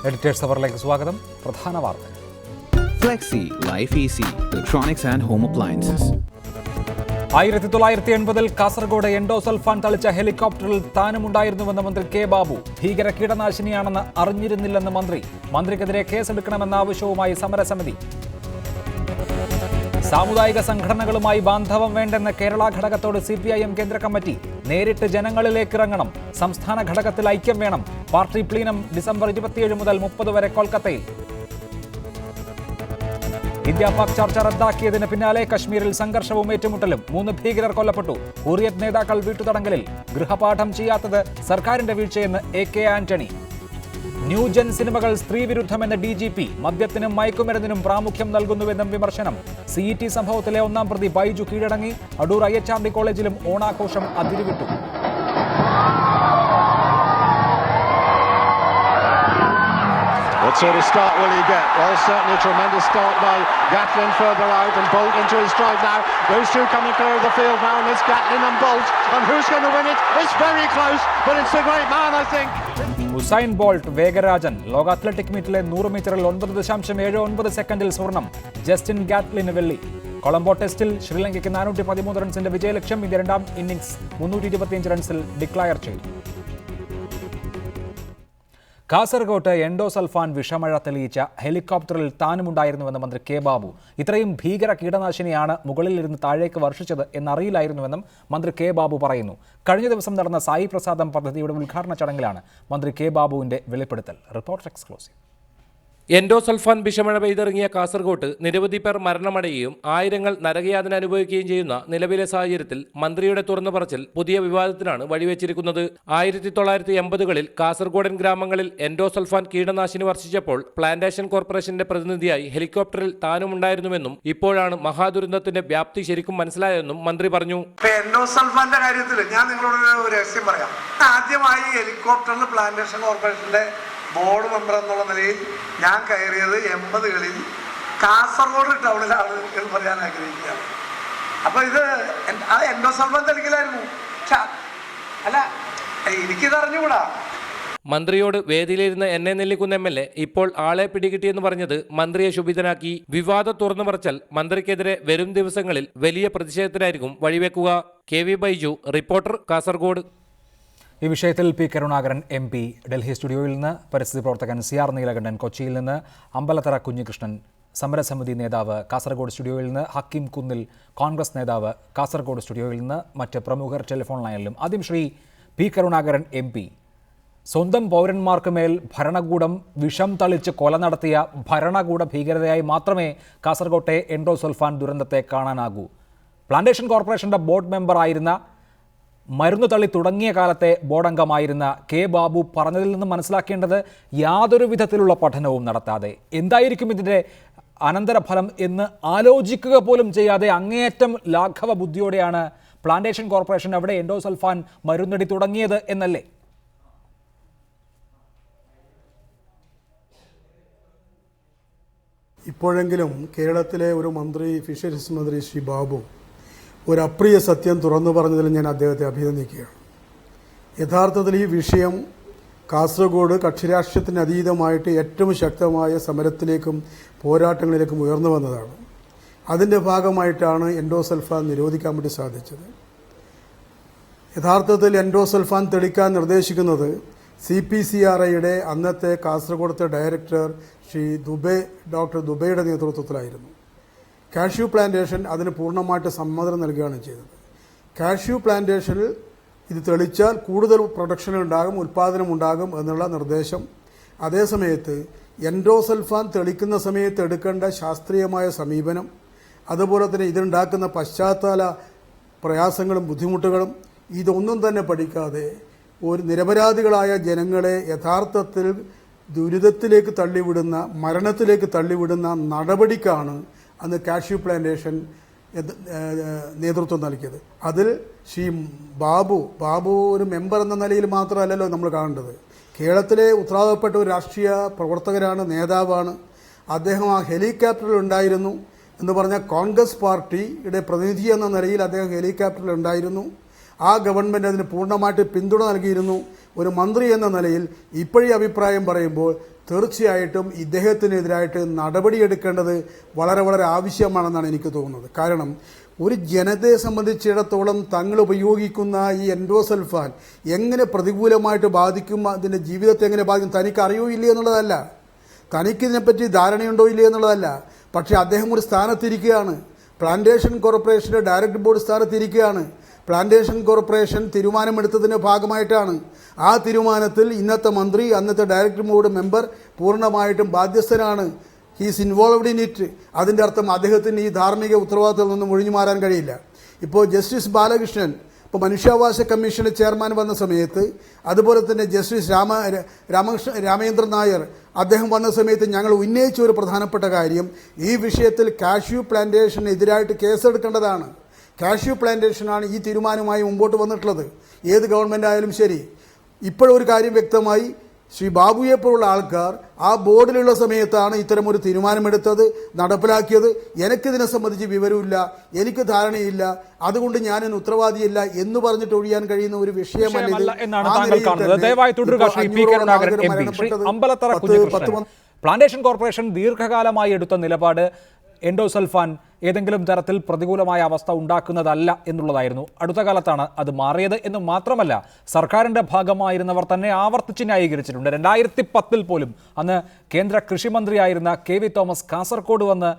Editors അവറിലേക്ക് സ്വാഗതം. പ്രധാന വാർത്തകൾ. Flexi Life Easy Electronics and Home Appliances. 1980 Kasaragod endosulfan തളിച്ച ഹെലികോപ്റ്ററിൽ താനുമുണ്ടായിരുന്നുവെന്ന് മന്ത്രി കെ ബാബു. ഭീകര കീടനാശിനിയാണെന്ന് അറിഞ്ഞിരുന്നില്ലെന്ന് മന്ത്രിക്കെതിരെ കേസെടുക്കണമെന്ന ആവശ്യവുമായി സമരസമിതി. സാമുദായിക സംഘടനകളുമായി ബാന്ധവം വേണ്ടെന്ന കേരള ഘടകത്തോട് CPIM കേന്ദ്ര കമ്മിറ്റി. നേരിട്ട് ജനങ്ങളിലേക്ക് ഇറങ്ങണം. സംസ്ഥാന ഘടകത്തിൽ ഐക്യം വേണം. പാർട്ടി പ്ലീനം ഡിസംബർ 27 മുതൽ 30 വരെ കൊൽക്കത്തയിൽ. ഇന്ത്യ-പാക് ചർച്ച റദ്ദാക്കിയതിന് പിന്നാലെ കശ്മീരിൽ സംഘർഷവും ഏറ്റുമുട്ടലും. 3 ഭീകരർ കൊല്ലപ്പെട്ടു. ഹുറിയത്ത് നേതാക്കൾ വീട്ടുതടങ്കലിൽ. ഗൃഹപാഠം ചെയ്യാത്തത് സർക്കാരിന്റെ വീഴ്ചയെന്ന് AK ആന്റണി. ന്യൂജൻ സിനിമകൾ സ്ത്രീവിരുദ്ധമെന്ന് DGP. മദ്യത്തിനും മയക്കുമരുന്നിനും പ്രാമുഖ്യം നൽകുന്നുവെന്നും വിമർശനം. CET സംഭവത്തിലെ 1-ാം പ്രതി ബൈജു കീഴടങ്ങി. അടൂർ IHRD കോളേജിലും ഓണാഘോഷം അതിരുവിട്ടു. What sort of start will he get? Well, certainly a tremendous start by Gatlin further out and Bolt into his stride now. Those two coming clear of the field now, and it's Gatlin and Bolt. And who's going to win it? It's very close, but it's a great man, I think. Usain Bolt വേഗരാജൻ. ലോക athletic മീറ്റിലെ 100 മീറ്ററിൽ 9.79 സെക്കൻഡിൽ സ്വർണം. Justin ഗാറ്റ്ലിന് വെള്ളി. കൊളംബോ ടെസ്റ്റിൽ ശ്രീലങ്കയ്ക്ക് 413 റൺസിന്റെ വിജയലക്ഷ്യം. India 2ാം innings 325 റൺസിൽ declare ചെയ്തു. കാസർഗോട്ട് endosulfan വിഷമഴ തെളിയിച്ച ഹെലികോപ്റ്ററിൽ താനുമുണ്ടായിരുന്നുവെന്ന് മന്ത്രി കെ ബാബു. ഇത്രയും ഭീകര കീടനാശിനിയാണ് മുകളിലിരുന്ന് താഴേക്ക് വർഷിച്ചത് എന്നറിയില്ലായിരുന്നുവെന്നും മന്ത്രി കെ ബാബു പറയുന്നു. കഴിഞ്ഞ ദിവസം നടന്ന സായി പ്രസാദം പദ്ധതിയുടെ ഉദ്ഘാടന ചടങ്ങിലാണ് മന്ത്രി കെ ബാബുവിന്റെ വെളിപ്പെടുത്തൽ. Reporter exclusive. എൻഡോസൾഫാൻ വിഷമഴ പെയ്തിറങ്ങിയ കാസർഗോട്ട് നിരവധി പേർ മരണമടയുകയും ആയിരങ്ങൾ നരകയാതന അനുഭവിക്കുകയും ചെയ്യുന്ന നിലവിലെ സാഹചര്യത്തിൽ മന്ത്രിയുടെ തുറന്നു പറച്ചിൽ പുതിയ വിവാദത്തിനാണ് വഴിവെച്ചിരിക്കുന്നത്. 1980-കളിൽ കാസർഗോഡൻ ഗ്രാമങ്ങളിൽ എൻഡോസൾഫാൻ കീടനാശിനി വർഷിച്ചപ്പോൾ പ്ലാന്റേഷൻ കോർപ്പറേഷന്റെ പ്രതിനിധിയായി ഹെലികോപ്റ്ററിൽ താനുമുണ്ടായിരുന്നുവെന്നും ഇപ്പോഴാണ് മഹാദുരന്തത്തിന്റെ വ്യാപ്തി ശരിക്കും മനസ്സിലായതെന്നും മന്ത്രി പറഞ്ഞു. എൻഡോസൾഫാന്റെ കാര്യത്തിൽ ഞാൻ നിങ്ങളോട് ഒരു രഹസ്യം പറയാം. ആദ്യമായി ഹെലികോപ്റ്ററിൽ പ്ലാന്റേഷൻ കോർപ്പറേഷന്റെ ബോർഡ് മെമ്പർ എന്നുള്ള നിലയിൽ ഞാൻ കയറിയത് 80-കളിൽ കാസർഗോഡ് ടൗണിലാണ് എന്ന് പറയാൻ ആഗ്രഹിക്കുകയാണ്. അപ്പോൾ ഇത് ആ എൻഡോസൾഫാൻ തെളിക്കലായിരുന്നു. അല്ല, എനിക്കിത് അറിഞ്ഞുകൂടാ. മന്ത്രിയോട് വേദിയിലിരുന്ന എന്നെ നെല്ലിക്കുന്ന MLA ഇപ്പോൾ ആളെ പിടികിട്ടിയെന്ന് പറഞ്ഞത് മന്ത്രിയെ ശുഭിതനാക്കി. വിവാദം തുറന്നു പറച്ചാൽ മന്ത്രിക്കെതിരെ വരും ദിവസങ്ങളിൽ വലിയ പ്രതിഷേധത്തിനായിരിക്കും വഴിവെക്കുക. KV Baiju, reporter, Kasaragod. ഈ വിഷയത്തിൽ P. കരുണാകരൻ MP ഡൽഹി സ്റ്റുഡിയോയിൽ നിന്ന്, പരിസ്ഥിതി പ്രവർത്തകൻ CR നീലകണ്ഠൻ കൊച്ചിയിൽ നിന്ന്, അമ്പലത്തറ കുഞ്ഞികൃഷ്ണൻ സമരസമിതി നേതാവ് കാസർഗോഡ് സ്റ്റുഡിയോയിൽ നിന്ന്, ഹക്കീം കുന്നിൽ കോൺഗ്രസ് നേതാവ് കാസർഗോഡ് സ്റ്റുഡിയോയിൽ നിന്ന്, മറ്റ് പ്രമുഖർ ടെലിഫോൺ ലൈനിലും. ആദ്യം ശ്രീ P. കരുണാകരൻ MP. സ്വന്തം പൗരന്മാർക്ക് മേൽ ഭരണകൂടം വിഷം തളിച്ച് കൊല നടത്തിയ ഭരണകൂട ഭീകരതയായി മാത്രമേ കാസർഗോട്ടെ എൻഡോസൾഫാൻ ദുരന്തത്തെ കാണാനാകൂ. പ്ലാന്റേഷൻ കോർപ്പറേഷന്റെ ബോർഡ് മെമ്പറായിരുന്ന, മരുന്ന് തള്ളി തുടങ്ങിയ കാലത്തെ ബോർഡംഗമായിരുന്ന കെ ബാബു പറഞ്ഞതിൽ നിന്ന് മനസ്സിലാക്കേണ്ടത് യാതൊരു വിധത്തിലുള്ള പഠനവും നടത്താതെ എന്തായിരിക്കും ഇതിൻ്റെ അനന്തരഫലം എന്ന് ആലോചിക്കുക പോലും ചെയ്യാതെ അങ്ങേയറ്റം ലാഘവ ബുദ്ധിയോടെയാണ് പ്ലാന്റേഷൻ കോർപ്പറേഷൻ അവിടെ എൻഡോസൾഫാൻ മരുന്നടി തുടങ്ങിയത് എന്നല്ലേ? ഇപ്പോഴെങ്കിലും കേരളത്തിലെ ഒരു മന്ത്രി, ഫിഷറീസ് മന്ത്രി ശ്രീ ബാബു ഒരു അപ്രിയ സത്യം തുറന്നു പറഞ്ഞതിൽ ഞാൻ അദ്ദേഹത്തെ അഭിനന്ദിക്കുകയാണ്. യഥാർത്ഥത്തിൽ ഈ വിഷയം കാസർഗോഡ് കക്ഷിരാഷ്ട്രീയത്തിന് അതീതമായിട്ട് ഏറ്റവും ശക്തമായ സമരത്തിലേക്കും പോരാട്ടങ്ങളിലേക്കും ഉയർന്നു വന്നതാണ്. അതിൻ്റെ ഭാഗമായിട്ടാണ് എൻഡോസൾഫാൻ നിരോധിക്കാൻ വേണ്ടി സാധിച്ചത്. യഥാർത്ഥത്തിൽ എൻഡോസൾഫാൻ തെളിക്കാൻ നിർദ്ദേശിക്കുന്നത് CPCRIയുടെ അന്നത്തെ കാസർഗോഡത്തെ ഡയറക്ടർ ശ്രീ ഡോക്ടർ ദുബൈയുടെ നേതൃത്വത്തിലായിരുന്നു. കാഷ്യൂ പ്ലാന്റേഷൻ അതിന് പൂർണ്ണമായിട്ട് സമ്മതം നൽകുകയാണ് ചെയ്തത്. കാഷ്യൂ പ്ലാന്റേഷനിൽ ഇത് തെളിച്ചാൽ കൂടുതൽ പ്രൊഡക്ഷൻ ഉണ്ടാകും, ഉൽപ്പാദനം ഉണ്ടാകും എന്നുള്ള നിർദ്ദേശം. അതേസമയത്ത് എൻഡോസൾഫാൻ തെളിക്കുന്ന സമയത്ത് എടുക്കേണ്ട ശാസ്ത്രീയമായ സമീപനം, അതുപോലെ തന്നെ ഇതുണ്ടാക്കുന്ന പശ്ചാത്തല പ്രയാസങ്ങളും ബുദ്ധിമുട്ടുകളും ഇതൊന്നും തന്നെ പഠിക്കാതെ ഒരു നിരപരാധികളായ ജനങ്ങളെ യഥാർത്ഥത്തിൽ ദുരിതത്തിലേക്ക് തള്ളിവിടുന്ന, മരണത്തിലേക്ക് തള്ളിവിടുന്ന നടപടിക്കാണ് അന്ന് കാഷ്യൂ പ്ലാന്റേഷൻ നേതൃത്വം നൽകിയത്. അതിൽ ശ്രീ ബാബു ഒരു മെമ്പർ എന്ന നിലയിൽ മാത്രമല്ലല്ലോ നമ്മൾ കാണേണ്ടത്. കേരളത്തിലെ ഉത്തരവാദപ്പെട്ട ഒരു രാഷ്ട്രീയ പ്രവർത്തകരാണ്, നേതാവാണ്. അദ്ദേഹം ആ ഹെലികോപ്റ്ററിൽ ഉണ്ടായിരുന്നു എന്ന് പറഞ്ഞാൽ കോൺഗ്രസ് പാർട്ടിയുടെ പ്രതിനിധി എന്ന നിലയിൽ അദ്ദേഹം ഹെലികോപ്റ്ററിൽ ഉണ്ടായിരുന്നു. ആ ഗവൺമെൻറ് അതിന് പൂർണ്ണമായിട്ട് പിന്തുണ നൽകിയിരുന്നു. ഒരു മന്ത്രി എന്ന നിലയിൽ ഇപ്പോഴീ അഭിപ്രായം പറയുമ്പോൾ തീർച്ചയായിട്ടും ഇദ്ദേഹത്തിനെതിരായിട്ട് നടപടിയെടുക്കേണ്ടത് വളരെ വളരെ ആവശ്യമാണെന്നാണ് എനിക്ക് തോന്നുന്നത്. കാരണം ഒരു ജനതയെ സംബന്ധിച്ചിടത്തോളം തങ്ങൾ ഉപയോഗിക്കുന്ന ഈ എൻഡോസൾഫാൻ എങ്ങനെ പ്രതികൂലമായിട്ട് ബാധിക്കും, അതിൻ്റെ ജീവിതത്തെ എങ്ങനെ ബാധിക്കും തനിക്ക് അറിയോ ഇല്ലേ എന്നുള്ളതല്ല, തനിക്കിതിനെപ്പറ്റി ധാരണയുണ്ടോ ഇല്ലേ എന്നുള്ളതല്ല. പക്ഷേ അദ്ദേഹം ഒരു സ്ഥാനത്തിരിക്കുകയാണ്, പ്ലാന്റേഷൻ കോർപ്പറേഷൻ്റെ ഡയറക്ടർ ബോർഡ് സ്ഥാനത്തിരിക്കുകയാണ്. പ്ലാന്റേഷൻ കോർപ്പറേഷൻ തീരുമാനമെടുത്തതിൻ്റെ ഭാഗമായിട്ടാണ്. ആ തീരുമാനത്തിൽ ഇന്നത്തെ മന്ത്രി, അന്നത്തെ ഡയറക്ടർ ബോർഡ് മെമ്പർ പൂർണ്ണമായിട്ടും ബാധ്യസ്ഥനാണ്. He's involved in it. അതിൻ്റെ അർത്ഥം അദ്ദേഹത്തിന് ഈ ധാർമ്മിക ഉത്തരവാദിത്തത്തിൽ നിന്നും ഒഴിഞ്ഞു മാറാൻ കഴിയില്ല. ഇപ്പോൾ ജസ്റ്റിസ് ബാലകൃഷ്ണൻ, ഇപ്പോൾ മനുഷ്യാവകാശ കമ്മീഷൻ്റെ ചെയർമാൻ വന്ന സമയത്ത്, അതുപോലെ തന്നെ ജസ്റ്റിസ് രാമേന്ദ്രൻ നായർ അദ്ദേഹം വന്ന സമയത്ത് ഞങ്ങൾ ഉന്നയിച്ച ഒരു പ്രധാനപ്പെട്ട കാര്യം, ഈ വിഷയത്തിൽ കാഷ്യൂ പ്ലാന്റേഷനെതിരായിട്ട് കേസെടുക്കേണ്ടതാണ്. കാഷ്യൂ പ്ലാന്റേഷനാണ് ഈ തീരുമാനവുമായി മുമ്പോട്ട് വന്നിട്ടുള്ളത്. ഏത് ഗവൺമെൻറ് ആയാലും ശരി. ഇപ്പോഴൊരു കാര്യം വ്യക്തമായി, ശ്രീ ബാബുയെപ്പോലുള്ള ആൾക്കാർ ആ ബോർഡിലുള്ള സമയത്താണ് ഇത്തരമൊരു തീരുമാനമെടുത്തത്, നടപ്പിലാക്കിയത്. എനിക്കിതിനെ സംബന്ധിച്ച് വിവരമില്ല, എനിക്ക് ധാരണയില്ല, അതുകൊണ്ട് ഞാനിന് ഉത്തരവാദിയില്ല എന്ന് പറഞ്ഞിട്ട് ഒഴിയാൻ കഴിയുന്ന ഒരു വിഷയമല്ല എന്നാണ് താങ്കൾ കാണുന്നത്. ദയവായി തുടരുക Shri P Karunakaran M P. Shri Ambalathara Kunhikrishnan, plantation corporation ദീർഘകാലമായി എടുത്ത നിലപാട് എൻഡോസൾഫാൻ ഏതെങ്കിലും തരത്തിൽ പ്രതികൂലമായ അവസ്ഥ ഉണ്ടാക്കുന്നതല്ല എന്നുള്ളതായിരുന്നു. അടുത്ത കാലത്താണ് അത് മാറിയത് എന്ന് മാത്രമല്ല, സർക്കാരിൻ്റെ ഭാഗമായിരുന്നവർ തന്നെ ആവർത്തിച്ച് ന്യായീകരിച്ചിട്ടുണ്ട്. 2010 പോലും അന്ന് കേന്ദ്ര കൃഷിമന്ത്രിയായിരുന്ന KV തോമസ് കാസർഗോഡ് വന്ന്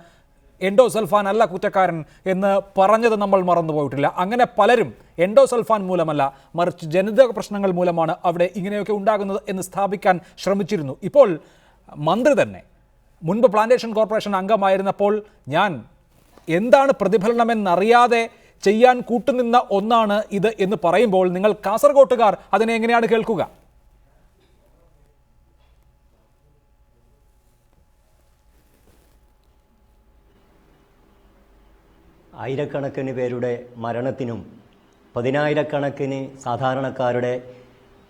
എൻഡോസൾഫാൻ അല്ല കുറ്റക്കാരൻ എന്ന് പറഞ്ഞത് നമ്മൾ മറന്നുപോയിട്ടില്ല. അങ്ങനെ പലരും എൻഡോസൾഫാൻ മൂലമല്ല, മറിച്ച് ജനിതക പ്രശ്നങ്ങൾ മൂലമാണ് അവിടെ ഇങ്ങനെയൊക്കെ ഉണ്ടാകുന്നത് എന്ന് സ്ഥാപിക്കാൻ ശ്രമിച്ചിരുന്നു. ഇപ്പോൾ മന്ത്രി തന്നെ മുൻപ് പ്ലാന്റേഷൻ കോർപ്പറേഷൻ അംഗമായിരുന്നപ്പോൾ ഞാൻ എന്താണ് പ്രതിഫലനമെന്നറിയാതെ ചെയ്യാൻ കൂട്ടുനിന്ന ഒന്നാണ് ഇത് എന്ന് പറയുമ്പോൾ നിങ്ങൾ കാസർഗോട്ടുകാർ അതിനെ എങ്ങനെയാണ് കേൾക്കുക? ആയിരക്കണക്കിന് പേരുടെ മരണത്തിനും പതിനായിരക്കണക്കിന് സാധാരണക്കാരുടെ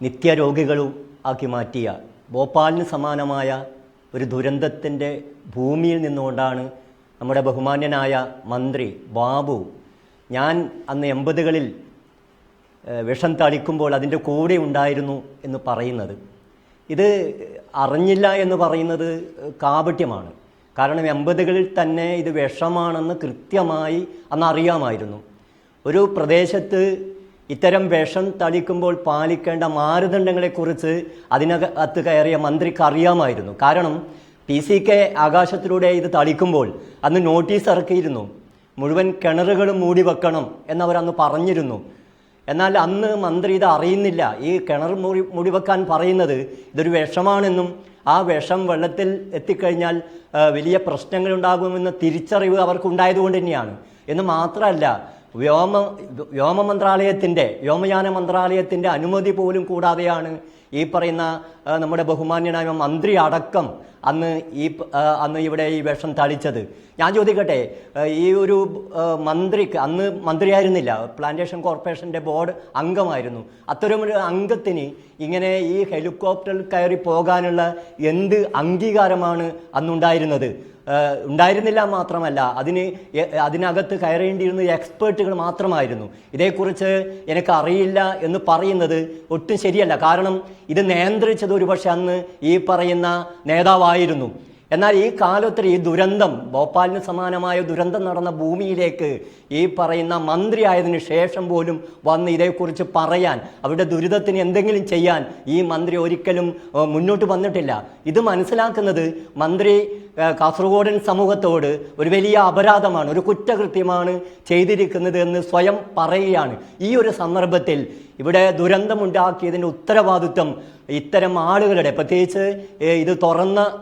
നിത്യരോഗികളും ആക്കി മാറ്റിയ ഭോപ്പാലിന് സമാനമായ ഒരു ദുരന്തത്തിൻ്റെ ഭൂമിയിൽ നിന്നുകൊണ്ടാണ് നമ്മുടെ ബഹുമാന്യനായ മന്ത്രി ബാബു, ഞാൻ അന്ന് 80കളിൽ വിഷം തളിക്കുമ്പോൾ അതിൻ്റെ കൂടെ ഉണ്ടായിരുന്നു എന്ന് പറയുന്നത്. ഇത് അറിഞ്ഞില്ല എന്ന് പറയുന്നത് കാപട്യമാണ്. കാരണം 80കളിൽ തന്നെ ഇത് വിഷമാണെന്ന് കൃത്യമായി അന്ന് അറിയാമായിരുന്നു. ഒരു പ്രദേശത്ത് ഇത്തരം വിഷം തളിക്കുമ്പോൾ പാലിക്കേണ്ട മാനദണ്ഡങ്ങളെക്കുറിച്ച് അതിനകത്ത് കയറിയ മന്ത്രിക്ക് അറിയാമായിരുന്നു. കാരണം PCK ആകാശത്തിലൂടെ ഇത് തളിക്കുമ്പോൾ അന്ന് നോട്ടീസ് ഇറക്കിയിരുന്നു, മുഴുവൻ കിണറുകളും മൂടി വെക്കണം എന്നവരന്ന് പറഞ്ഞിരുന്നു. എന്നാൽ അന്ന് മന്ത്രി ഇത് അറിയുന്നില്ല. ഈ കിണർ മൂടി വെക്കാൻ പറയുന്നത് ഇതൊരു വിഷമാണെന്നും ആ വിഷം വെള്ളത്തിൽ എത്തിക്കഴിഞ്ഞാൽ വലിയ പ്രശ്നങ്ങളുണ്ടാകുമെന്ന തിരിച്ചറിവ് അവർക്കുണ്ടായതുകൊണ്ട് തന്നെയാണ്. എന്ന് മാത്രമല്ല, വ്യോമയാന മന്ത്രാലയത്തിൻ്റെ അനുമതി പോലും കൂടാതെയാണ് ഈ പറയുന്ന നമ്മുടെ ബഹുമാന്യനായ മന്ത്രി അടക്കം അന്ന് ഇവിടെ ഈ വിഷം തളിച്ചത്. ഞാൻ ചോദിക്കട്ടെ, ഈ ഒരു മന്ത്രിക്ക്, അന്ന് മന്ത്രിയായിരുന്നില്ല, പ്ലാന്റേഷൻ കോർപ്പറേഷൻ്റെ ബോർഡ് അംഗമായിരുന്നു, അത്തരമൊരു അംഗത്തിന് ഇങ്ങനെ ഈ ഹെലികോപ്റ്ററിൽ കയറി പോകാനുള്ള എന്ത് അംഗീകാരമാണ് അന്നുണ്ടായിരുന്നത്? ഉണ്ടായിരുന്നില്ല മാത്രമല്ല, അതിനകത്ത് കയറേണ്ടിയിരുന്ന എക്സ്പേർട്ടുകൾ മാത്രമായിരുന്നു. ഇതേക്കുറിച്ച് എനിക്ക് അറിയില്ല എന്ന് പറയുന്നത് ഒട്ടും ശരിയല്ല. കാരണം ഇത് നിയന്ത്രിച്ചത് ഒരുപക്ഷെ അന്ന് ഈ പറയുന്ന നേതാവായിരുന്നു. എന്നാൽ ഈ കാലത്തിൽ ഈ ദുരന്തം, ഭോപ്പാലിന് സമാനമായ ദുരന്തം നടന്ന ഭൂമിയിലേക്ക് ഈ പറയുന്ന മന്ത്രി ആയതിനു ശേഷം പോലും വന്ന് ഇതേക്കുറിച്ച് പറയാൻ, അവരുടെ ദുരിതത്തിന് എന്തെങ്കിലും ചെയ്യാൻ ഈ മന്ത്രി ഒരിക്കലും മുന്നോട്ട് വന്നിട്ടില്ല. ഇത് മനസ്സിലാക്കുന്നത് മന്ത്രി കാസർഗോഡൻ സമൂഹത്തോട് ഒരു വലിയ അപരാധമാണ്, ഒരു കുറ്റകൃത്യമാണ് ചെയ്തിരിക്കുന്നത് എന്ന് സ്വയം പറയുകയാണ്. ഈ ഒരു സന്ദർഭത്തിൽ ഇവിടെ ദുരന്തമുണ്ടാക്കിയതിൻ്റെ ഉത്തരവാദിത്വം ഇത്തരം ആളുകളുടെ, പ്രത്യേകിച്ച് ഇത്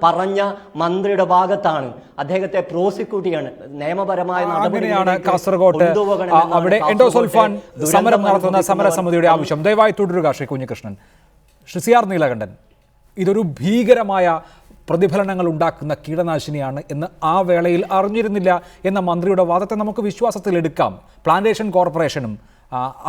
പറഞ്ഞ മന്ത്രിയുടെ ഭാഗത്താണ്. അദ്ദേഹത്തെ പ്രോസിക്യൂട്ട് ചെയ്യാണ്, നിയമപരമായ അങ്ങനെയാണ് കാസർഗോട്ട് അവിടെ എൻഡോസൾഫാൻ സമരം നടത്തുന്ന സമരസമിതിയുടെ ആവശ്യം. ദയവായി തുടരുക ശ്രീ കുഞ്ഞികൃഷ്ണൻ. ശ്രീ CR നീലകണ്ഠൻ, ഇതൊരു ഭീകരമായ പ്രതിഫലനങ്ങൾ ഉണ്ടാക്കുന്ന കീടനാശിനിയാണ് എന്ന് ആ വേളയിൽ അറിഞ്ഞിരുന്നില്ല എന്ന മന്ത്രിയുടെ വാദത്തെ നമുക്ക് വിശ്വാസത്തിലെടുക്കാം. പ്ലാന്റേഷൻ കോർപ്പറേഷനും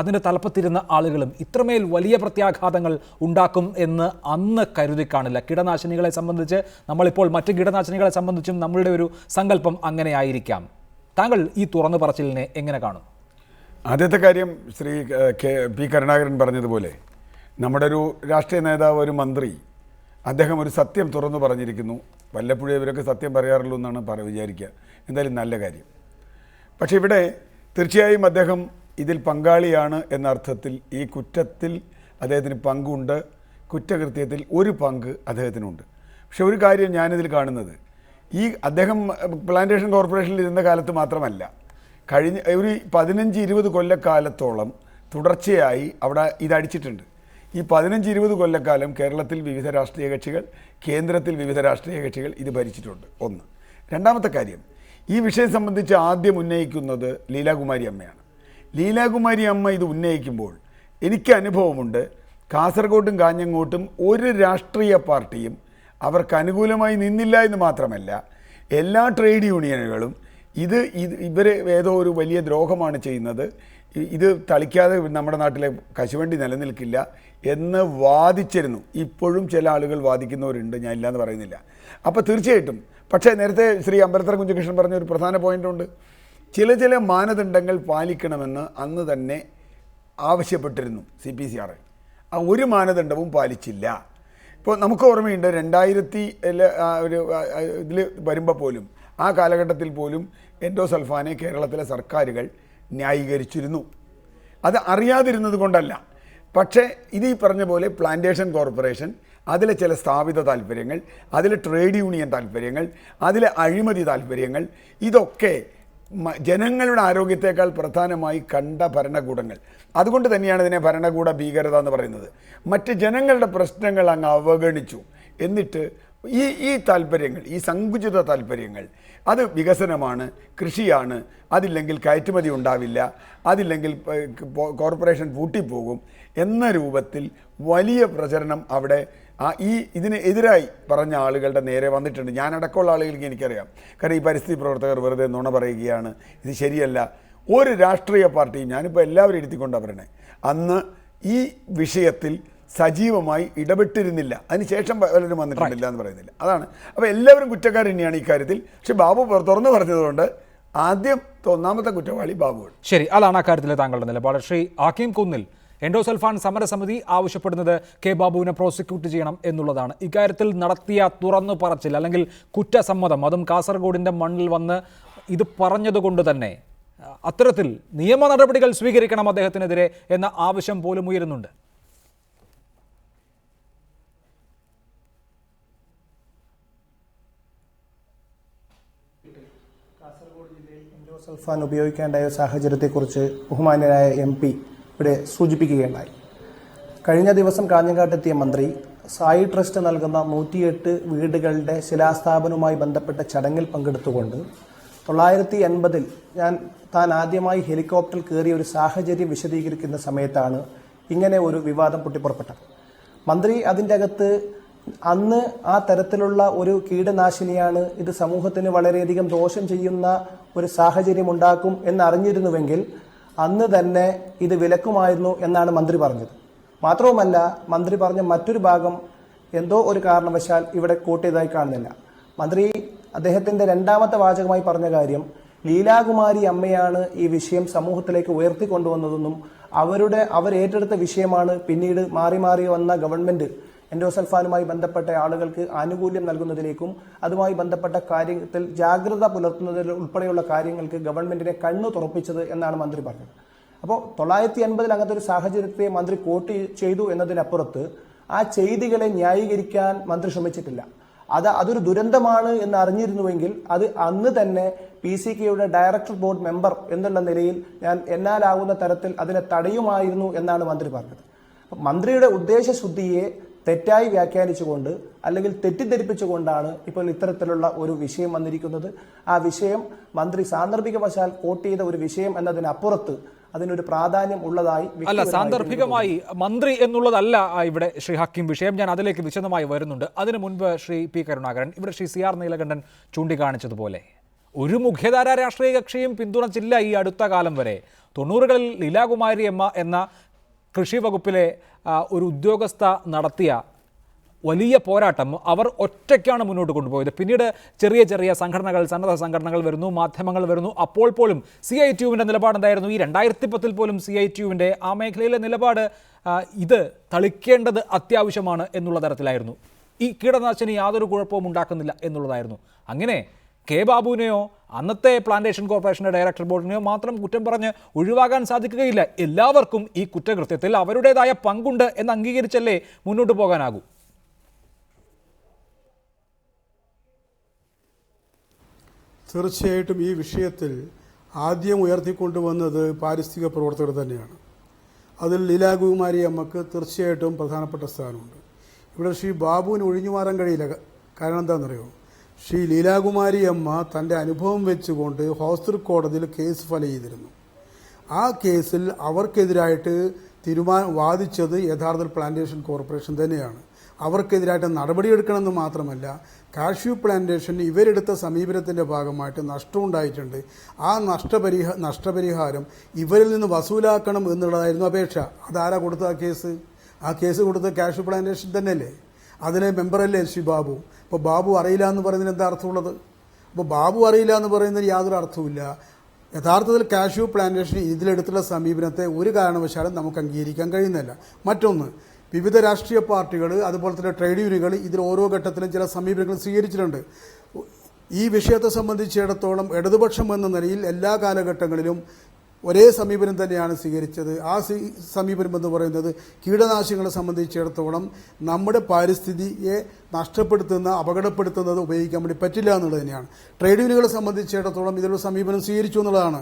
അതിൻ്റെ തലപ്പത്തിരുന്ന ആളുകളും ഇത്രമേൽ വലിയ പ്രത്യാഘാതങ്ങൾ ഉണ്ടാക്കും എന്ന് അന്ന് കരുതി കാണില്ല. കീടനാശിനികളെ സംബന്ധിച്ച് നമ്മളിപ്പോൾ മറ്റ് കീടനാശിനികളെ സംബന്ധിച്ചും നമ്മളുടെ ഒരു സങ്കല്പം അങ്ങനെയായിരിക്കാം. താങ്കൾ ഈ തുറന്നു പറച്ചിലിനെ എങ്ങനെ കാണും? ആദ്യത്തെ കാര്യം ശ്രീ P. കരുണാകരൻ പറഞ്ഞതുപോലെ, നമ്മുടെ ഒരു രാഷ്ട്രീയ നേതാവ്, ഒരു മന്ത്രി അദ്ദേഹം ഒരു സത്യം തുറന്നു പറഞ്ഞിരിക്കുന്നു. വല്ലപ്പോഴും ഇവരൊക്കെ സത്യം പറയാറുള്ളൂ എന്നാണ് വിചാരിക്കുക. എന്തായാലും നല്ല കാര്യം. പക്ഷേ ഇവിടെ തീർച്ചയായും അദ്ദേഹം ഇതിൽ പങ്കാളിയാണ് എന്ന അർത്ഥത്തിൽ ഈ കുറ്റത്തിൽ അദ്ദേഹത്തിന് പങ്കുണ്ട്, കുറ്റകൃത്യത്തിൽ ഒരു പങ്ക് അദ്ദേഹത്തിനുണ്ട്. പക്ഷെ ഒരു കാര്യം ഞാനിതിൽ കാണുന്നത്, ഈ അദ്ദേഹം പ്ലാന്റേഷൻ കോർപ്പറേഷനിൽ ഇരുന്ന കാലത്ത് മാത്രമല്ല, കഴിഞ്ഞ ഒരു 15-20 കൊല്ലക്കാലത്തോളം തുടർച്ചയായി അവിടെ ഇതടിച്ചിട്ടുണ്ട്. ഈ 15-20 കൊല്ലക്കാലം കേരളത്തിൽ വിവിധ രാഷ്ട്രീയ കക്ഷികൾ, കേന്ദ്രത്തിൽ വിവിധ രാഷ്ട്രീയ കക്ഷികൾ ഇത് ഭരിച്ചിട്ടുണ്ട്. ഒന്ന്. രണ്ടാമത്തെ കാര്യം, ഈ വിഷയം സംബന്ധിച്ച് ആദ്യം ഉന്നയിക്കുന്നത് ലീലാകുമാരി അമ്മയാണ്. ലീലാകുമാരി അമ്മ ഇത് ഉന്നയിക്കുമ്പോൾ എനിക്ക് അനുഭവമുണ്ട്, കാസർഗോട്ടും കാഞ്ഞങ്ങോട്ടും ഒരു രാഷ്ട്രീയ പാർട്ടിയും അവർക്ക് അനുകൂലമായി നിന്നില്ല എന്ന് മാത്രമല്ല, എല്ലാ ട്രേഡ് യൂണിയനുകളും ഇവരെ ഏതോ ഒരു വലിയ ദ്രോഹമാണ് ചെയ്യുന്നത്, ഇത് തളിക്കാതെ നമ്മുടെ നാട്ടിലെ കശുവണ്ടി നിലനിൽക്കില്ല എന്ന് വാദിച്ചിരുന്നു. ഇപ്പോഴും ചില ആളുകൾ വാദിക്കുന്നവരുണ്ട്, ഞാൻ ഇല്ലയെന്ന് പറയുന്നില്ല. അപ്പോൾ തീർച്ചയായിട്ടും, പക്ഷേ നേരത്തെ ശ്രീ അമ്പലത്തറ കുഞ്ഞികൃഷ്ണൻ പറഞ്ഞ ഒരു പ്രധാന പോയിൻ്റുണ്ട്. ചില മാനദണ്ഡങ്ങൾ പാലിക്കണമെന്ന് അന്ന് തന്നെ ആവശ്യപ്പെട്ടിരുന്നു CPCRI. ആ ഒരു മാനദണ്ഡവും പാലിച്ചില്ല. ഇപ്പോൾ നമുക്ക് ഓർമ്മയുണ്ട്, 2000 ഇതിൽ വരുമ്പോൾ പോലും, ആ കാലഘട്ടത്തിൽ പോലും എൻഡോസൾഫാനെ കേരളത്തിലെ സർക്കാരുകൾ ന്യായീകരിച്ചിരുന്നു. അത് അറിയാതിരുന്നത് കൊണ്ടല്ല. പക്ഷേ ഇത് ഈ പറഞ്ഞ പോലെ പ്ലാന്റേഷൻ കോർപ്പറേഷൻ, അതിലെ ചില സ്ഥാപിത താല്പര്യങ്ങൾ, അതിലെ ട്രേഡ് യൂണിയൻ താല്പര്യങ്ങൾ, അതിലെ അഴിമതി താല്പര്യങ്ങൾ, ഇതൊക്കെ ജനങ്ങളുടെ ആരോഗ്യത്തേക്കാൾ പ്രധാനമായി കണ്ട ഭരണകൂടങ്ങൾ. അതുകൊണ്ട് തന്നെയാണ് ഇതിനെ ഭരണകൂട ഭീകരത എന്ന് പറയുന്നത്. മറ്റ് ജനങ്ങളുടെ പ്രശ്നങ്ങൾ അങ്ങ് അവഗണിച്ചു. എന്നിട്ട് ഈ താല്പര്യങ്ങൾ, ഈ സങ്കുചിത താല്പര്യങ്ങൾ, അത് വികസനമാണ്, കൃഷിയാണ്, അതില്ലെങ്കിൽ കയറ്റുമതി ഉണ്ടാവില്ല, അതില്ലെങ്കിൽ കോർപ്പറേഷൻ പൂട്ടിപ്പോകും എന്ന രൂപത്തിൽ വലിയ പ്രചരണം അവിടെ ഇതിന് എതിരായി പറഞ്ഞ ആളുകളുടെ നേരെ വന്നിട്ടുണ്ട്. ഞാനടക്കമുള്ള ആളുകൾക്ക് എനിക്കറിയാം. കാരണം ഈ പരിസ്ഥിതി പ്രവർത്തകർ വെറുതെ നുണ പറയുകയാണ്, ഇത് ശരിയല്ല. ഒരു രാഷ്ട്രീയ പാർട്ടിയും, ഞാനിപ്പോൾ എല്ലാവരും ഇരുത്തിക്കൊണ്ടാണ് പറയണേ, അന്ന് ഈ വിഷയത്തിൽ സജീവമായി ഇടപെട്ടിരുന്നില്ല. അതിനുശേഷം പലരും വന്നിട്ടില്ല എന്ന് പറയുന്നില്ല. അതാണ്. അപ്പോൾ എല്ലാവരും കുറ്റക്കാർ തന്നെയാണ് ഈ കാര്യത്തിൽ. പക്ഷെ ബാബു തുറന്നു പറഞ്ഞതുകൊണ്ട് ആദ്യം ഒന്നാമത്തെ കുറ്റവാളി ബാബുവാണ്. ശരി, അതാണ് അക്കാര്യത്തിലെ താങ്കളുടെ നിലപാട്. ശ്രീ ഹക്കീം കുന്നിൽ, എൻഡോസൾഫാൻ സമരസമിതി ആവശ്യപ്പെടുന്നത് കെ ബാബുവിനെ പ്രോസിക്യൂട്ട് ചെയ്യണം എന്നുള്ളതാണ്. ഇക്കാര്യത്തിൽ നടത്തിയ തുറന്നു പറച്ചിൽ അല്ലെങ്കിൽ കുറ്റസമ്മതം, അതും കാസർഗോഡിൻ്റെ മണ്ണിൽ വന്ന് ഇത് പറഞ്ഞതുകൊണ്ട് തന്നെ അത്തരത്തിൽ നിയമ നടപടികൾ സ്വീകരിക്കണം അദ്ദേഹത്തിനെതിരെ എന്ന ആവശ്യം പോലും ഉയരുന്നുണ്ട്. കാസർഗോഡ് ജില്ലയിൽ എൻഡോസൾഫാൻ ഉപയോഗിക്കേണ്ടായ സാഹചര്യത്തെക്കുറിച്ച് ബഹുമാന്യനായ MP ഇവിടെ സൂചിപ്പിക്കുകയുണ്ടായി. കഴിഞ്ഞ ദിവസം കാഞ്ഞങ്ങാട്ടെത്തിയ മന്ത്രി സായി ട്രസ്റ്റ് നൽകുന്ന 108 വീടുകളുടെ ശിലാസ്ഥാപനവുമായി ബന്ധപ്പെട്ട ചടങ്ങിൽ പങ്കെടുത്തുകൊണ്ട് 980-ൽ താൻ ആദ്യമായി ഹെലികോപ്റ്ററിൽ കയറിയ ഒരു സാഹചര്യം വിശദീകരിക്കുന്ന സമയത്താണ് ഇങ്ങനെ ഒരു വിവാദം പൊട്ടിപ്പുറപ്പെട്ടത്. മന്ത്രി അതിൻ്റെ അകത്ത് അന്ന് ആ തരത്തിലുള്ള ഒരു കീടനാശിനിയാണ്, ഇത് സമൂഹത്തിന് വളരെയധികം ദോഷം ചെയ്യുന്ന ഒരു സാഹചര്യം ഉണ്ടാക്കും എന്നറിഞ്ഞിരുന്നുവെങ്കിൽ അന്ന് തന്നെ ഇത് വിലക്കുമായിരുന്നു എന്നാണ് മന്ത്രി പറഞ്ഞത്. മാത്രവുമല്ല, മന്ത്രി പറഞ്ഞ മറ്റൊരു ഭാഗം എന്തോ ഒരു കാരണവശാൽ ഇവിടെ കൂട്ടിയതായി കാണുന്നില്ല. മന്ത്രി അദ്ദേഹത്തിന്റെ രണ്ടാമത്തെ വാചകമായി പറഞ്ഞ കാര്യം, ലീലാകുമാരി അമ്മയാണ് ഈ വിഷയം സമൂഹത്തിലേക്ക് ഉയർത്തിക്കൊണ്ടുവന്നതെന്നും അവർ ഏറ്റെടുത്ത വിഷയമാണ് പിന്നീട് മാറി മാറി വന്ന ഗവൺമെന്റ് എൻഡോസൾഫാനുമായി ബന്ധപ്പെട്ട ആളുകൾക്ക് ആനുകൂല്യം നൽകുന്നതിലേക്കും അതുമായി ബന്ധപ്പെട്ട കാര്യത്തിൽ ജാഗ്രത പുലർത്തുന്നതിൽ ഉൾപ്പെടെയുള്ള കാര്യങ്ങൾക്ക് ഗവൺമെന്റിനെ കണ്ണു തുറപ്പിച്ചത് എന്നാണ് മന്ത്രി പറഞ്ഞത്. അപ്പോൾ 980-ൽ അങ്ങനത്തെ ഒരു സാഹചര്യത്തെ മന്ത്രി കോട്ട് ചെയ്തു എന്നതിനപ്പുറത്ത് ആ ചെയ്തികളെ ന്യായീകരിക്കാൻ മന്ത്രി ശ്രമിച്ചിട്ടില്ല. അതൊരു ദുരന്തമാണ് എന്ന് അറിഞ്ഞിരുന്നുവെങ്കിൽ അത് അന്ന് തന്നെ PCKയുടെ ഡയറക്ടർ ബോർഡ് മെമ്പർ എന്നുള്ള നിലയിൽ ഞാൻ എന്നാലാവുന്ന തരത്തിൽ അതിനെ തടയുമായിരുന്നു എന്നാണ് മന്ത്രി പറഞ്ഞത്. മന്ത്രിയുടെ ഉദ്ദേശശുദ്ധിയെ തെറ്റായി വ്യാഖ്യാനിച്ചുകൊണ്ട് അല്ലെങ്കിൽ തെറ്റിദ്ധരിപ്പിച്ചുകൊണ്ടാണ് ഇപ്പോൾ ഇത്തരത്തിലുള്ള ഒരു വിഷയം വന്നിരിക്കുന്നത്. ആ വിഷയം മന്ത്രി സാന്ദർഭികവശാൽ കോട്ട് ചെയ്ത ഒരു വിഷയം എന്നതിനപ്പുറത്ത് അതിനൊരു പ്രാധാന്യം ഉള്ളതായി അല്ല, സാന്ദർഭികമായി മന്ത്രി എന്നുള്ളതല്ല ഇവിടെ ശ്രീ ഹക്കീം വിഷയം. ഞാൻ അതിലേക്ക് വിശദമായി വരുന്നുണ്ട്. അതിനു മുൻപ് ശ്രീ P. കരുണാകരൻ, ഇവിടെ ശ്രീ CR നീലകണ്ഠൻ ചൂണ്ടിക്കാണിച്ചതുപോലെ ഒരു മുഖ്യധാര രാഷ്ട്രീയ കക്ഷിയും പിന്തുണച്ചില്ല ഈ അടുത്ത കാലം വരെ. 90കളിൽ ലീലാകുമാരി അമ്മ എന്ന കൃഷി വകുപ്പിലെ ഒരു ഉദ്യോഗസ്ഥ നടത്തിയ വലിയ പോരാട്ടം അവർ ഒറ്റയ്ക്കാണ് മുന്നോട്ട് കൊണ്ടുപോയത്. പിന്നീട് ചെറിയ ചെറിയ സംഘടനകൾ, സന്നദ്ധ സംഘടനകൾ വരുന്നു, മാധ്യമങ്ങൾ വരുന്നു. അപ്പോൾ പോലും CITUവിൻ്റെ നിലപാട് എന്തായിരുന്നു? ഈ 2010-ൽ പോലും CITUവിൻ്റെ ആ മേഖലയിലെ നിലപാട് ഇത് തളിക്കേണ്ടത് അത്യാവശ്യമാണ് എന്നുള്ള തരത്തിലായിരുന്നു. ഈ കീടനാശിനി യാതൊരു കുഴപ്പവും ഉണ്ടാക്കുന്നില്ല എന്നുള്ളതായിരുന്നു. അങ്ങനെ കെ ബാബുവിനെയോ അന്നത്തെ പ്ലാന്റേഷൻ കോർപ്പറേഷൻ്റെ ഡയറക്ടർ ബോർഡിനെയോ മാത്രം കുറ്റം പറഞ്ഞ് ഒഴിവാകാൻ സാധിക്കുകയില്ല. എല്ലാവർക്കും ഈ കുറ്റകൃത്യത്തിൽ അവരുടേതായ പങ്കുണ്ട് എന്ന് അംഗീകരിച്ചല്ലേ മുന്നോട്ട് പോകാനാകൂ. തീർച്ചയായിട്ടും ഈ വിഷയത്തിൽ ആദ്യം ഉയർത്തിക്കൊണ്ടുവന്നത് പാരിസ്ഥിതിക പ്രവർത്തകർ തന്നെയാണ്. അതിൽ ലീലാകുമാരി അമ്മക്ക് തീർച്ചയായിട്ടും പ്രധാനപ്പെട്ട സ്ഥാനമുണ്ട്. ഇവിടെ ശ്രീ ബാബുവിന് ഒഴിഞ്ഞു മാറാൻ കഴിയില്ല. കാരണം എന്താണെന്നറിയോ, ശ്രീ ലീലാകുമാരി അമ്മ തൻ്റെ അനുഭവം വെച്ചുകൊണ്ട് ഹോസ്റ്റർ കോടതിയിൽ കേസ് ഫയൽ ചെയ്തിരുന്നു. ആ കേസിൽ അവർക്കെതിരായിട്ട് വാദിച്ചത് യഥാർത്ഥ പ്ലാന്റേഷൻ കോർപ്പറേഷൻ തന്നെയാണ്. അവർക്കെതിരായിട്ട് നടപടിയെടുക്കണമെന്ന് മാത്രമല്ല, കാഷ്യൂ പ്ലാന്റേഷൻ ഇവരെടുത്ത സമീപനത്തിൻ്റെ ഭാഗമായിട്ട് നഷ്ടമുണ്ടായിട്ടുണ്ട്. ആ നഷ്ടപരിഹാരം ഇവരിൽ നിന്ന് വസൂലാക്കണം എന്നുള്ളതായിരുന്നു അപേക്ഷ. അതാരാ കൊടുത്ത ആ കേസ് കൊടുത്ത കാഷ്യൂ പ്ലാന്റേഷൻ തന്നെയല്ലേ, അതിലെ മെമ്പറല്ലേ ശ്രീ ബാബു. അപ്പോൾ ബാബു അറിയില്ല എന്ന് പറയുന്നതിന് എന്താ അർത്ഥമുള്ളത്? അപ്പോൾ ബാബു അറിയില്ല എന്ന് പറയുന്നതിന് യാതൊരു അർത്ഥവുമില്ല. യഥാർത്ഥത്തിൽ കാഷ്യൂ പ്ലാന്റേഷൻ ഇതിലെടുത്തുള്ള സമീപനത്തെ ഒരു കാരണവശാലും നമുക്ക് അംഗീകരിക്കാൻ കഴിയുന്നില്ല. മറ്റൊന്ന്, വിവിധ രാഷ്ട്രീയ പാർട്ടികൾ അതുപോലെ തന്നെ ട്രേഡ് യൂണിയനുകൾ ഇതിൽ ഓരോ ഘട്ടത്തിലും ചില സമീപനങ്ങൾ സ്വീകരിച്ചിട്ടുണ്ട്. ഈ വിഷയത്തെ സംബന്ധിച്ചിടത്തോളം ഇടതുപക്ഷം എന്ന നിലയിൽ എല്ലാ കാലഘട്ടങ്ങളിലും ഒരേ സമീപനം തന്നെയാണ് സ്വീകരിച്ചത്. ആ സമീപനം എന്ന് പറയുന്നത് കീടനാശിനികളെ സംബന്ധിച്ചിടത്തോളം നമ്മുടെ പരിസ്ഥിതിയെ അപകടപ്പെടുത്തുന്നത് ഉപയോഗിക്കാൻ വേണ്ടി പറ്റില്ല എന്നുള്ളത് തന്നെയാണ്. ട്രേഡ് യൂണിയനുകളെ സംബന്ധിച്ചിടത്തോളം ഇതിലുള്ള സമീപനം സ്വീകരിച്ചു എന്നുള്ളതാണ്.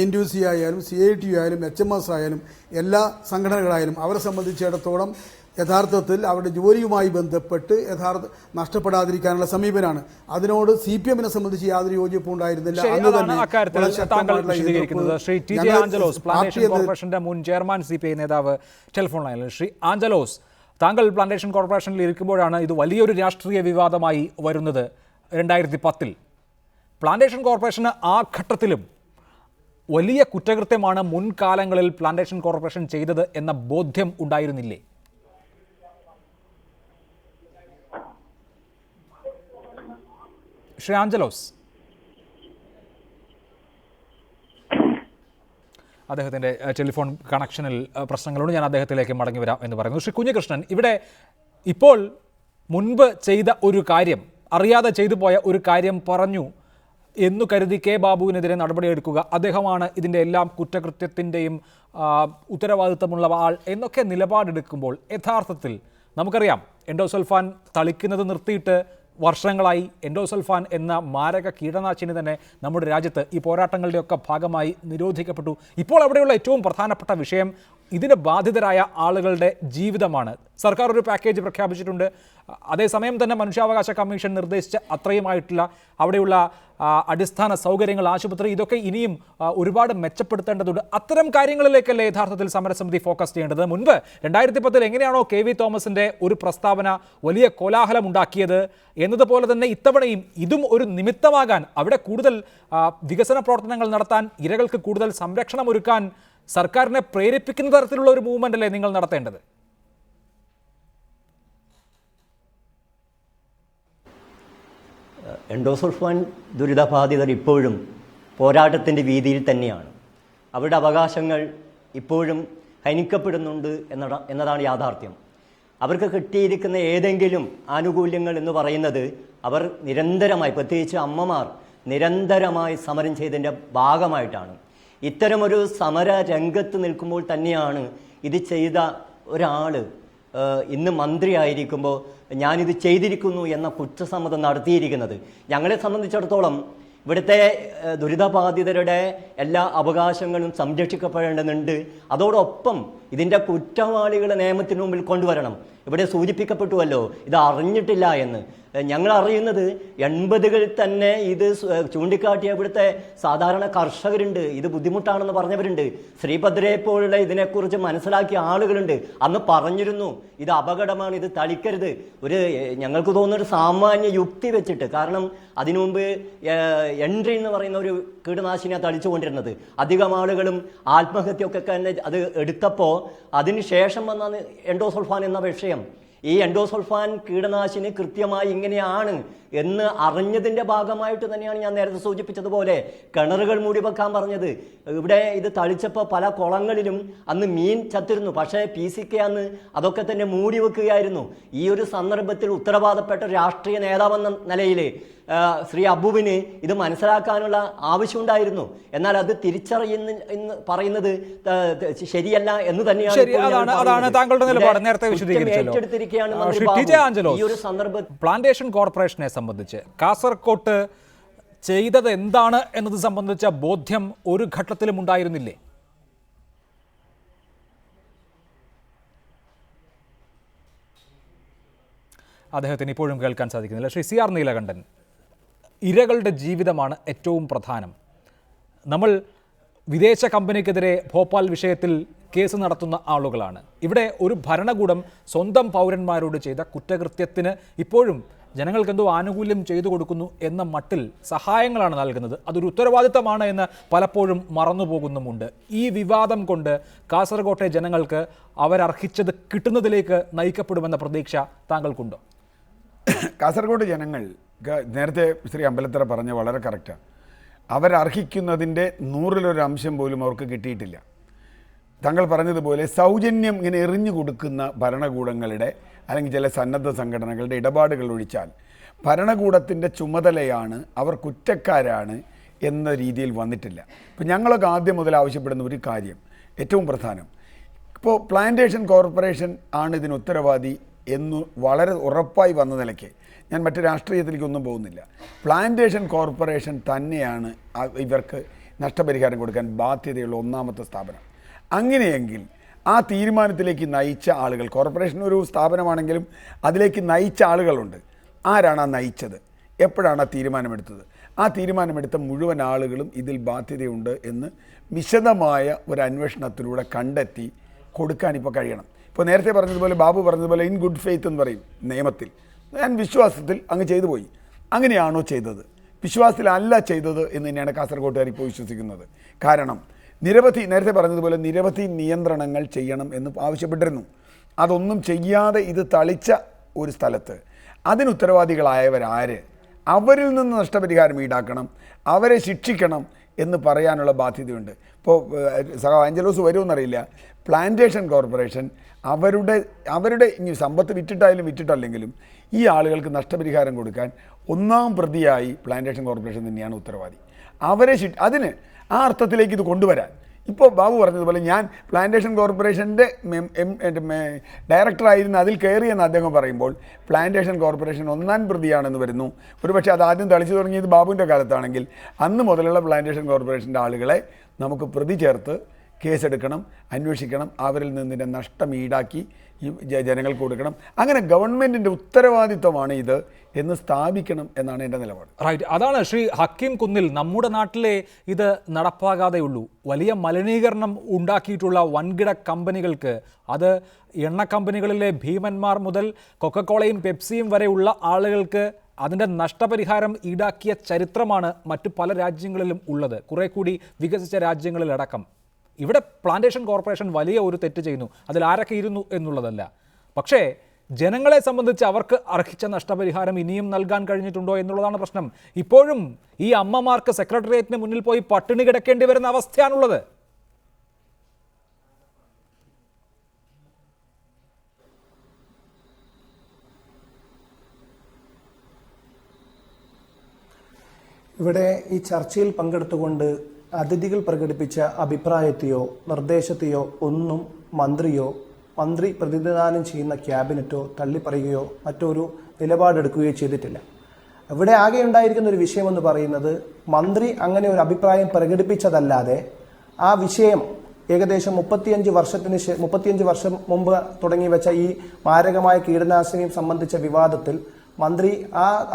INTUC ആയാലും CITU ആയാലും HMS ആയാലും എല്ലാ സംഘടനകളായാലും അവരെ സംബന്ധിച്ചിടത്തോളം യഥാർത്ഥത്തിൽ അവരുടെ ജോലിയുമായി ബന്ധപ്പെട്ട് നഷ്ടപ്പെടാതിരിക്കാനുള്ള സമീപനമാണ്. അതിനോട് CPM-നെ സംബന്ധിച്ച് യാതൊരു യോജിപ്പും ഉണ്ടായിരുന്നില്ല. അന്ന് തന്നെ ശ്രീ TJ ആഞ്ചലോസ്, പ്ലാന്റേഷൻ കോർപ്പറേഷന്റെ മുൻ ചെയർമാൻ, CPI നേതാവ്, ടെലിഫോൺ ലൈനിൽ. ശ്രീ ആഞ്ചലോസ്, താങ്കൾ പ്ലാന്റേഷൻ കോർപ്പറേഷനിൽ ഇരിക്കുമ്പോഴാണ് ഇത് വലിയൊരു രാഷ്ട്രീയ വിവാദമായി വരുന്നത്. 2010 പ്ലാന്റേഷൻ കോർപ്പറേഷന് ആ ഘട്ടത്തിലും വലിയ കുറ്റകൃത്യമാണ് മുൻകാലങ്ങളിൽ പ്ലാന്റേഷൻ കോർപ്പറേഷൻ ചെയ്തത് എന്ന ബോധ്യം ഉണ്ടായിരുന്നില്ലേ? ശ്രീ ആഞ്ചലോസ്, അദ്ദേഹത്തിൻ്റെ ടെലിഫോൺ കണക്ഷനിൽ പ്രശ്നങ്ങളുണ്ട്. ഞാൻ അദ്ദേഹത്തിലേക്ക് മടങ്ങി വരാം എന്ന് പറയുന്നു. ശ്രീ കുഞ്ഞികൃഷ്ണൻ, ഇവിടെ ഇപ്പോൾ മുൻപ് ചെയ്ത ഒരു കാര്യം, അറിയാതെ ചെയ്തു പോയ ഒരു കാര്യം പറഞ്ഞു എന്നു കരുതി കെ ബാബുവിനെതിരെ നടപടിയെടുക്കുക, അദ്ദേഹമാണ് ഇതിൻ്റെ എല്ലാം കുറ്റകൃത്യത്തിൻ്റെയും ഉത്തരവാദിത്തമുള്ള ആൾ എന്നൊക്കെ നിലപാടെടുക്കുമ്പോൾ യഥാർത്ഥത്തിൽ നമുക്കറിയാം എൻഡോസൾഫാൻ തളിക്കുന്നത് നിർത്തിയിട്ട് വർഷങ്ങളായി. എൻഡോസൾഫാൻ എന്ന മാരക കീടനാശിനി തന്നെ നമ്മുടെ രാജ്യത്ത് ഈ പോരാട്ടങ്ങളുടെയൊക്കെ ഭാഗമായി നിരോധിക്കപ്പെട്ടു. ഇപ്പോൾ അവിടെയുള്ള ഏറ്റവും പ്രധാനപ്പെട്ട വിഷയം ഇതിന് ബാധിതരായ ആളുകളുടെ ജീവിതമാണ്. സർക്കാർ ഒരു പാക്കേജ് പ്രഖ്യാപിച്ചിട്ടുണ്ട്. അതേസമയം തന്നെ മനുഷ്യാവകാശ കമ്മീഷൻ നിർദ്ദേശിച്ച അത്രയുമായിട്ടുള്ള അവിടെയുള്ള അടിസ്ഥാന സൗകര്യങ്ങൾ, ആശുപത്രി, ഇതൊക്കെ ഇനിയും ഒരുപാട് മെച്ചപ്പെടുത്തേണ്ടതുണ്ട്. അത്തരം കാര്യങ്ങളിലേക്കല്ലേ യഥാർത്ഥത്തിൽ സമരസമിതി ഫോക്കസ് ചെയ്യേണ്ടത്? മുൻപ് 2010 എങ്ങനെയാണോ KV തോമസിൻ്റെ ഒരു പ്രസ്താവന വലിയ കോലാഹലം ഉണ്ടാക്കിയത് എന്നതുപോലെ തന്നെ ഇത്തവണയും ഇതും ഒരു നിമിത്തമാകാൻ, അവിടെ കൂടുതൽ വികസന പ്രവർത്തനങ്ങൾ നടത്താൻ, ഇരകൾക്ക് കൂടുതൽ സംരക്ഷണം ഒരുക്കാൻ സർക്കാരിനെ പ്രേരിപ്പിക്കുന്ന തരത്തിലുള്ള ഒരു മൂവ്മെൻ്റ് അല്ലേ നിങ്ങൾ നടത്തേണ്ടത്? എൻഡോസൾഫാൻ ദുരിതബാധിതർ ഇപ്പോഴും പോരാട്ടത്തിൻ്റെ വീതിയിൽ തന്നെയാണ്. അവരുടെ അവകാശങ്ങൾ ഇപ്പോഴും ഹനിക്കപ്പെടുന്നുണ്ട് എന്നതാണ് യാഥാർത്ഥ്യം. അവർക്ക് കിട്ടിയിരിക്കുന്ന ഏതെങ്കിലും ആനുകൂല്യങ്ങൾ എന്ന് പറയുന്നത് അവർ നിരന്തരമായി, പ്രത്യേകിച്ച് അമ്മമാർ നിരന്തരമായി സമരം ചെയ്തതിൻ്റെ ഭാഗമായിട്ടാണ്. ഇത്തരമൊരു സമര രംഗത്ത് നിൽക്കുമ്പോൾ തന്നെയാണ് ഇത് ചെയ്ത ഒരാൾ ഇന്ന് മന്ത്രിയായിരിക്കുമ്പോൾ ഞാനിത് ചെയ്തിരിക്കുന്നു എന്ന കുറ്റസമ്മതം നടത്തിയിരിക്കുന്നത്. ഞങ്ങളെ സംബന്ധിച്ചിടത്തോളം ഇവിടുത്തെ ദുരിതബാധിതരുടെ എല്ലാ അവകാശങ്ങളും സംരക്ഷിക്കപ്പെടേണ്ടതുണ്ട്. അതോടൊപ്പം ഇതിൻ്റെ കുറ്റവാളികളെ നിയമത്തിന് മുമ്പിൽ കൊണ്ടുവരണം. ഇവിടെ സൂചിപ്പിക്കപ്പെട്ടുവല്ലോ ഇത് അറിഞ്ഞിട്ടില്ല എന്ന്. ഞങ്ങൾ അറിയുന്നത് 80കളിൽ തന്നെ ഇത് ചൂണ്ടിക്കാട്ടിയ ഇവിടുത്തെ സാധാരണ കർഷകരുണ്ട്, ഇത് ബുദ്ധിമുട്ടാണെന്ന് പറഞ്ഞവരുണ്ട്. ശ്രീഭദ്രയെ പോലുള്ള ഇതിനെക്കുറിച്ച് മനസ്സിലാക്കിയ ആളുകളുണ്ട്. അന്ന് പറഞ്ഞിരുന്നു ഇത് അപകടമാണ്, ഇത് തളിക്കരുത്. ഞങ്ങൾക്ക് തോന്നുന്നൊരു സാമാന്യ യുക്തി വെച്ചിട്ട്, കാരണം അതിനു മുമ്പ് എൻട്രി എന്ന് പറയുന്ന ഒരു കീടനാശിനിയാണ് തളിച്ചുകൊണ്ടിരുന്നത്. അധികം ആളുകളും ആത്മഹത്യയൊക്കെ തന്നെ അത് എടുത്തപ്പോൾ അതിന് ശേഷം വന്ന എൻഡോസൾഫാൻ എന്ന വിഷയം ഈ എൻഡോസൾഫാൻ കീടനാശിനി കൃത്യമായി ഇങ്ങനെയാണ് എന്ന് അറിഞ്ഞതിൻ്റെ ഭാഗമായിട്ട് തന്നെയാണ് ഞാൻ നേരത്തെ സൂചിപ്പിച്ചതുപോലെ കിണറുകൾ മൂടി വെക്കാൻ പറഞ്ഞത്. ഇവിടെ ഇത് തളിച്ചപ്പോൾ പല കുളങ്ങളിലും അന്ന് മീൻ ചത്തിരുന്നു. പക്ഷേ PCK അന്ന് അതൊക്കെ തന്നെ മൂടി വെക്കുകയായിരുന്നു. ഈ ഒരു സന്ദർഭത്തിൽ ഉത്തരവാദപ്പെട്ട രാഷ്ട്രീയ നേതാവെന്ന നിലയിൽ ശ്രീ അബുവിന് ഇത് മനസ്സിലാക്കാനുള്ള ആവശ്യമുണ്ടായിരുന്നു. എന്നാൽ അത് തിരിച്ചറിയുന്ന പറയുന്നത് ശരിയല്ല എന്ന് തന്നെയാണ് ഏറ്റെടുത്തിരിക്കുകയാണ് ഈ ഒരു സന്ദർഭത്തിൽ. പ്ലാന്റേഷൻ കോർപ്പറേഷനെ സംബന്ധിച്ച് കാസർകോട്ട് ചെയ്തത് എന്താണ് എന്നത് സംബന്ധിച്ച ബോധ്യം ഒരു ഘട്ടത്തിലും ഉണ്ടായിരുന്നില്ലേ? അദ്ദേഹത്തിന് ഇപ്പോഴും കേൾക്കാൻ സാധിക്കുന്നില്ല. ശ്രീ CR നീലകണ്ഠൻ, ഇരകളുടെ ജീവിതമാണ് ഏറ്റവും പ്രധാനം. നമ്മൾ വിദേശ കമ്പനിക്കെതിരെ ഭോപ്പാൽ വിഷയത്തിൽ കേസ് നടത്തുന്ന ആളുകളാണ്. ഇവിടെ ഒരു ഭരണകൂടം സ്വന്തം പൗരന്മാരോട് ചെയ്ത കുറ്റകൃത്യത്തിന് ഇപ്പോഴും ജനങ്ങൾക്ക് എന്തോ ആനുകൂല്യം ചെയ്തു കൊടുക്കുന്നു എന്ന മട്ടിൽ സഹായങ്ങളാണ് നൽകുന്നത്. അതൊരു ഉത്തരവാദിത്തമാണ് എന്ന് പലപ്പോഴും മറന്നുപോകുന്നുമുണ്ട്. ഈ വിവാദം കൊണ്ട് കാസർകോട്ടെ ജനങ്ങൾക്ക് അവരർഹിച്ചത് കിട്ടുന്നതിലേക്ക് നയിക്കപ്പെടുമെന്ന പ്രതീക്ഷ താങ്കൾക്കുണ്ടോ? കാസർഗോഡ് ജനങ്ങൾ നേരത്തെ ശ്രീ അമ്പലത്തറ പറഞ്ഞ വളരെ കറക്റ്റാണ്. അവരർഹിക്കുന്നതിൻ്റെ 100-ൽ1 അംശം പോലും അവർക്ക് കിട്ടിയിട്ടില്ല. താങ്കൾ പറഞ്ഞതുപോലെ സൗജന്യം ഇങ്ങനെ എറിഞ്ഞു കൊടുക്കുന്ന ഭരണകൂടങ്ങളുടെ അല്ലെങ്കിൽ ചില സന്നദ്ധ സംഘടനകളുടെ ഇടപാടുകൾ ഒഴിച്ചാൽ ഭരണകൂടത്തിൻ്റെ ചുമതലയാണ്, അവർ കുറ്റക്കാരാണ് എന്ന രീതിയിൽ വന്നിട്ടില്ല. ഇപ്പം ഞങ്ങളൊക്കെ ആദ്യം മുതൽ ആവശ്യപ്പെടുന്ന ഒരു കാര്യം, ഏറ്റവും പ്രധാനം, ഇപ്പോൾ പ്ലാന്റേഷൻ കോർപ്പറേഷൻ ആണ് ഇതിന് ഉത്തരവാദി എന്ന് വളരെ ഉറപ്പായി വന്ന നിലയ്ക്ക് ഞാൻ മറ്റ് രാഷ്ട്രീയത്തിലേക്കൊന്നും പോകുന്നില്ല. പ്ലാന്റേഷൻ കോർപ്പറേഷൻ തന്നെയാണ് ഇവർക്ക് നഷ്ടപരിഹാരം കൊടുക്കാൻ ബാധ്യതയുള്ള ഒന്നാമത്തെ സ്ഥാപനം. അങ്ങനെയെങ്കിൽ ആ തീരുമാനത്തിലേക്ക് നയിച്ച ആളുകൾ, കോർപ്പറേഷൻ ഒരു സ്ഥാപനമാണെങ്കിലും അതിലേക്ക് നയിച്ച ആളുകളുണ്ട്. ആരാണ് ആ നയിച്ചത്? എപ്പോഴാണ് ആ തീരുമാനമെടുത്തത്? ആ തീരുമാനമെടുത്ത മുഴുവൻ ആളുകളും ഇതിൽ ബാധ്യതയുണ്ട് എന്ന് വിശദമായ ഒരു അന്വേഷണത്തിലൂടെ കണ്ടെത്തി കൊടുക്കാൻ ഇപ്പോൾ കഴിയണം. ഇപ്പോൾ നേരത്തെ പറഞ്ഞതുപോലെ, ബാബു പറഞ്ഞതുപോലെ ഇൻ ഗുഡ് ഫെയ്ത്ത് എന്ന് പറയും നിയമത്തിൽ. ഞാൻ വിശ്വാസത്തിൽ അങ്ങ് ചെയ്തു പോയി. അങ്ങനെയാണോ ചെയ്തത്? വിശ്വാസത്തിലല്ല ചെയ്തത് എന്ന് തന്നെയാണ് കാസർഗോട്ടുകാർ ഇപ്പോൾ വിശ്വസിക്കുന്നത്. കാരണം നേരത്തെ പറഞ്ഞതുപോലെ നിരവധി നിയന്ത്രണങ്ങൾ ചെയ്യണം എന്ന് ആവശ്യപ്പെട്ടിരുന്നു. അതൊന്നും ചെയ്യാതെ ഇത് തളിച്ച ഒരു സ്ഥലത്ത് അതിനുത്തരവാദികളായവരാര്? അവരിൽ നിന്ന് നഷ്ടപരിഹാരം ഈടാക്കണം, അവരെ ശിക്ഷിക്കണം എന്ന് പറയാനുള്ള ബാധ്യതയുണ്ട്. ഇപ്പോൾ ആഞ്ചലോസ് വരുമെന്നറിയില്ല, പ്ലാന്റേഷൻ കോർപ്പറേഷൻ അവരുടെ ഇനി സമ്പത്ത് വിറ്റിട്ടായാലും വിറ്റിട്ടല്ലെങ്കിലും ഈ ആളുകൾക്ക് നഷ്ടപരിഹാരം കൊടുക്കാൻ ഒന്നാം പ്രതിയായി പ്ലാന്റേഷൻ കോർപ്പറേഷൻ തന്നെയാണ് ഉത്തരവാദി. അവരെ അതിന് ആ അർത്ഥത്തിലേക്ക് ഇത് കൊണ്ടുവരാൻ ഇപ്പോൾ ബാബു പറഞ്ഞതുപോലെ ഞാൻ പ്ലാന്റേഷൻ കോർപ്പറേഷൻ്റെ ഡയറക്ടറായിരുന്നു, അതിൽ കയറിയെന്ന് അദ്ദേഹം പറയുമ്പോൾ പ്ലാന്റേഷൻ കോർപ്പറേഷൻ ഒന്നാം പ്രതിയാണെന്ന് വരുന്നു. ഒരുപക്ഷെ അത് ആദ്യം തളിച്ചു തുടങ്ങിയത് ബാബുവിൻ്റെ കാലത്താണെങ്കിൽ അന്ന് മുതലുള്ള പ്ലാന്റേഷൻ കോർപ്പറേഷൻ്റെ ആളുകളെ നമുക്ക് പ്രതി ചേർത്ത് കേസെടുക്കണം, അന്വേഷിക്കണം, അവരിൽ നിന്നിൻ്റെ നഷ്ടം ഈടാക്കി ജനങ്ങൾക്ക് കൊടുക്കണം. അങ്ങനെ ഗവൺമെൻറ്റിൻ്റെ ഉത്തരവാദിത്വമാണ് ഇത് എന്ന് സ്ഥാപിക്കണം എന്നാണ് എൻ്റെ നിലപാട്. റൈറ്റ്, അതാണ് ശ്രീ ഹക്കീം കുന്നിൽ. നമ്മുടെ നാട്ടിലെ ഇത് നടപ്പാകാതെയുള്ളൂ. വലിയ മലിനീകരണം ഉണ്ടാക്കിയിട്ടുള്ള വൻകിട കമ്പനികൾക്ക്, അത് എണ്ണ കമ്പനികളിലെ ഭീമന്മാർ മുതൽ കൊക്കക്കോളയും പെപ്സിയും വരെയുള്ള ആളുകൾക്ക് അതിൻ്റെ നഷ്ടപരിഹാരം ഈടാക്കിയ ചരിത്രമാണ് മറ്റു പല രാജ്യങ്ങളിലും ഉള്ളത്, കുറെ കൂടി വികസിച്ച രാജ്യങ്ങളിലടക്കം. ഇവിടെ പ്ലാന്റേഷൻ കോർപ്പറേഷൻ വലിയ ഒരു തെറ്റ് ചെയ്യുന്നു, അതിൽ ആരൊക്കെ ഇരുന്നു എന്നുള്ളതല്ല. പക്ഷേ ജനങ്ങളെ സംബന്ധിച്ച് അവർക്ക് അർഹിച്ച നഷ്ടപരിഹാരം ഇനിയും നൽകാൻ കഴിഞ്ഞിട്ടുണ്ടോ എന്നുള്ളതാണ് പ്രശ്നം. ഇപ്പോഴും ഈ അമ്മമാർക്ക് സെക്രട്ടേറിയറ്റിന് മുന്നിൽ പോയി പട്ടിണി കിടക്കേണ്ടി വരുന്ന അവസ്ഥയാണുള്ളത്. ഇവിടെ ഈ ചർച്ചയിൽ പങ്കെടുത്തുകൊണ്ട് അതിഥികൾ പ്രകടിപ്പിച്ച അഭിപ്രായത്തെയോ നിർദ്ദേശത്തെയോ ഒന്നും മന്ത്രി പ്രതിനിധാനം ചെയ്യുന്ന ക്യാബിനറ്റോ തള്ളിപ്പറയുകയോ മറ്റൊരു നിലപാടെടുക്കുകയോ ചെയ്തിട്ടില്ല. ഇവിടെ ആകെ ഉണ്ടായിരിക്കുന്ന ഒരു വിഷയമെന്ന് പറയുന്നത്, മന്ത്രി അങ്ങനെ ഒരു അഭിപ്രായം പ്രകടിപ്പിച്ചതല്ലാതെ ആ വിഷയം ഏകദേശം 35 വർഷം മുമ്പ് തുടങ്ങി വെച്ച ഈ മാരകമായ കീടനാശിനിയും സംബന്ധിച്ച വിവാദത്തിൽ മന്ത്രി